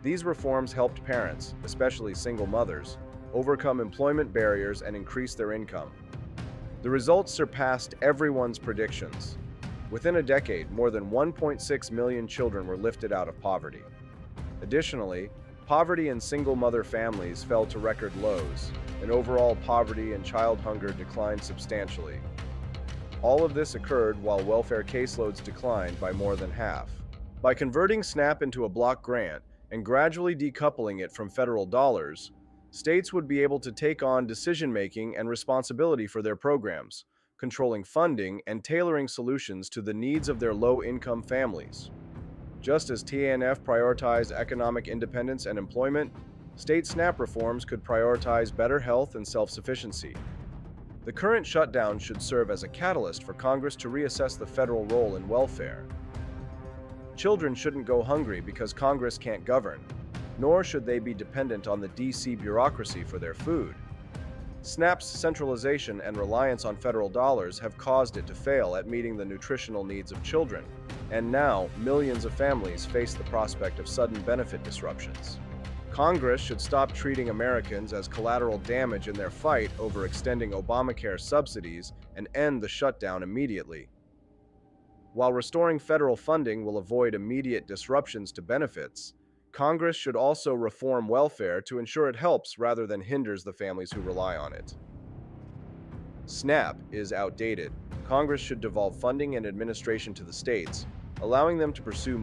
These reforms helped parents, especially single mothers, overcome employment barriers and increase their income. The results surpassed everyone's predictions. Within a decade, more than 1.6 million children were lifted out of poverty. Additionally, poverty in single-mother families fell to record lows, and overall poverty and child hunger declined substantially. All of this occurred while welfare caseloads declined by more than half. By converting SNAP into a block grant and gradually decoupling it from federal dollars, states would be able to take on decision-making and responsibility for their programs, controlling funding and tailoring solutions to the needs of their low-income families. Just as TANF prioritized economic independence and employment, state SNAP reforms could prioritize better health and self-sufficiency. The current shutdown should serve as a catalyst for Congress to reassess the federal role in welfare. Children shouldn't go hungry because Congress can't govern, nor should they be dependent on the DC bureaucracy for their food. SNAP's centralization and reliance on federal dollars have caused it to fail at meeting the nutritional needs of children, and now millions of families face the prospect of sudden benefit disruptions. Congress should stop treating Americans as collateral damage in their fight over extending Obamacare subsidies and end the shutdown immediately. While restoring federal funding will avoid immediate disruptions to benefits, Congress should also reform welfare to ensure it helps rather than hinders the families who rely on it. SNAP is outdated. Congress should devolve funding and administration to the states, allowing them to pursue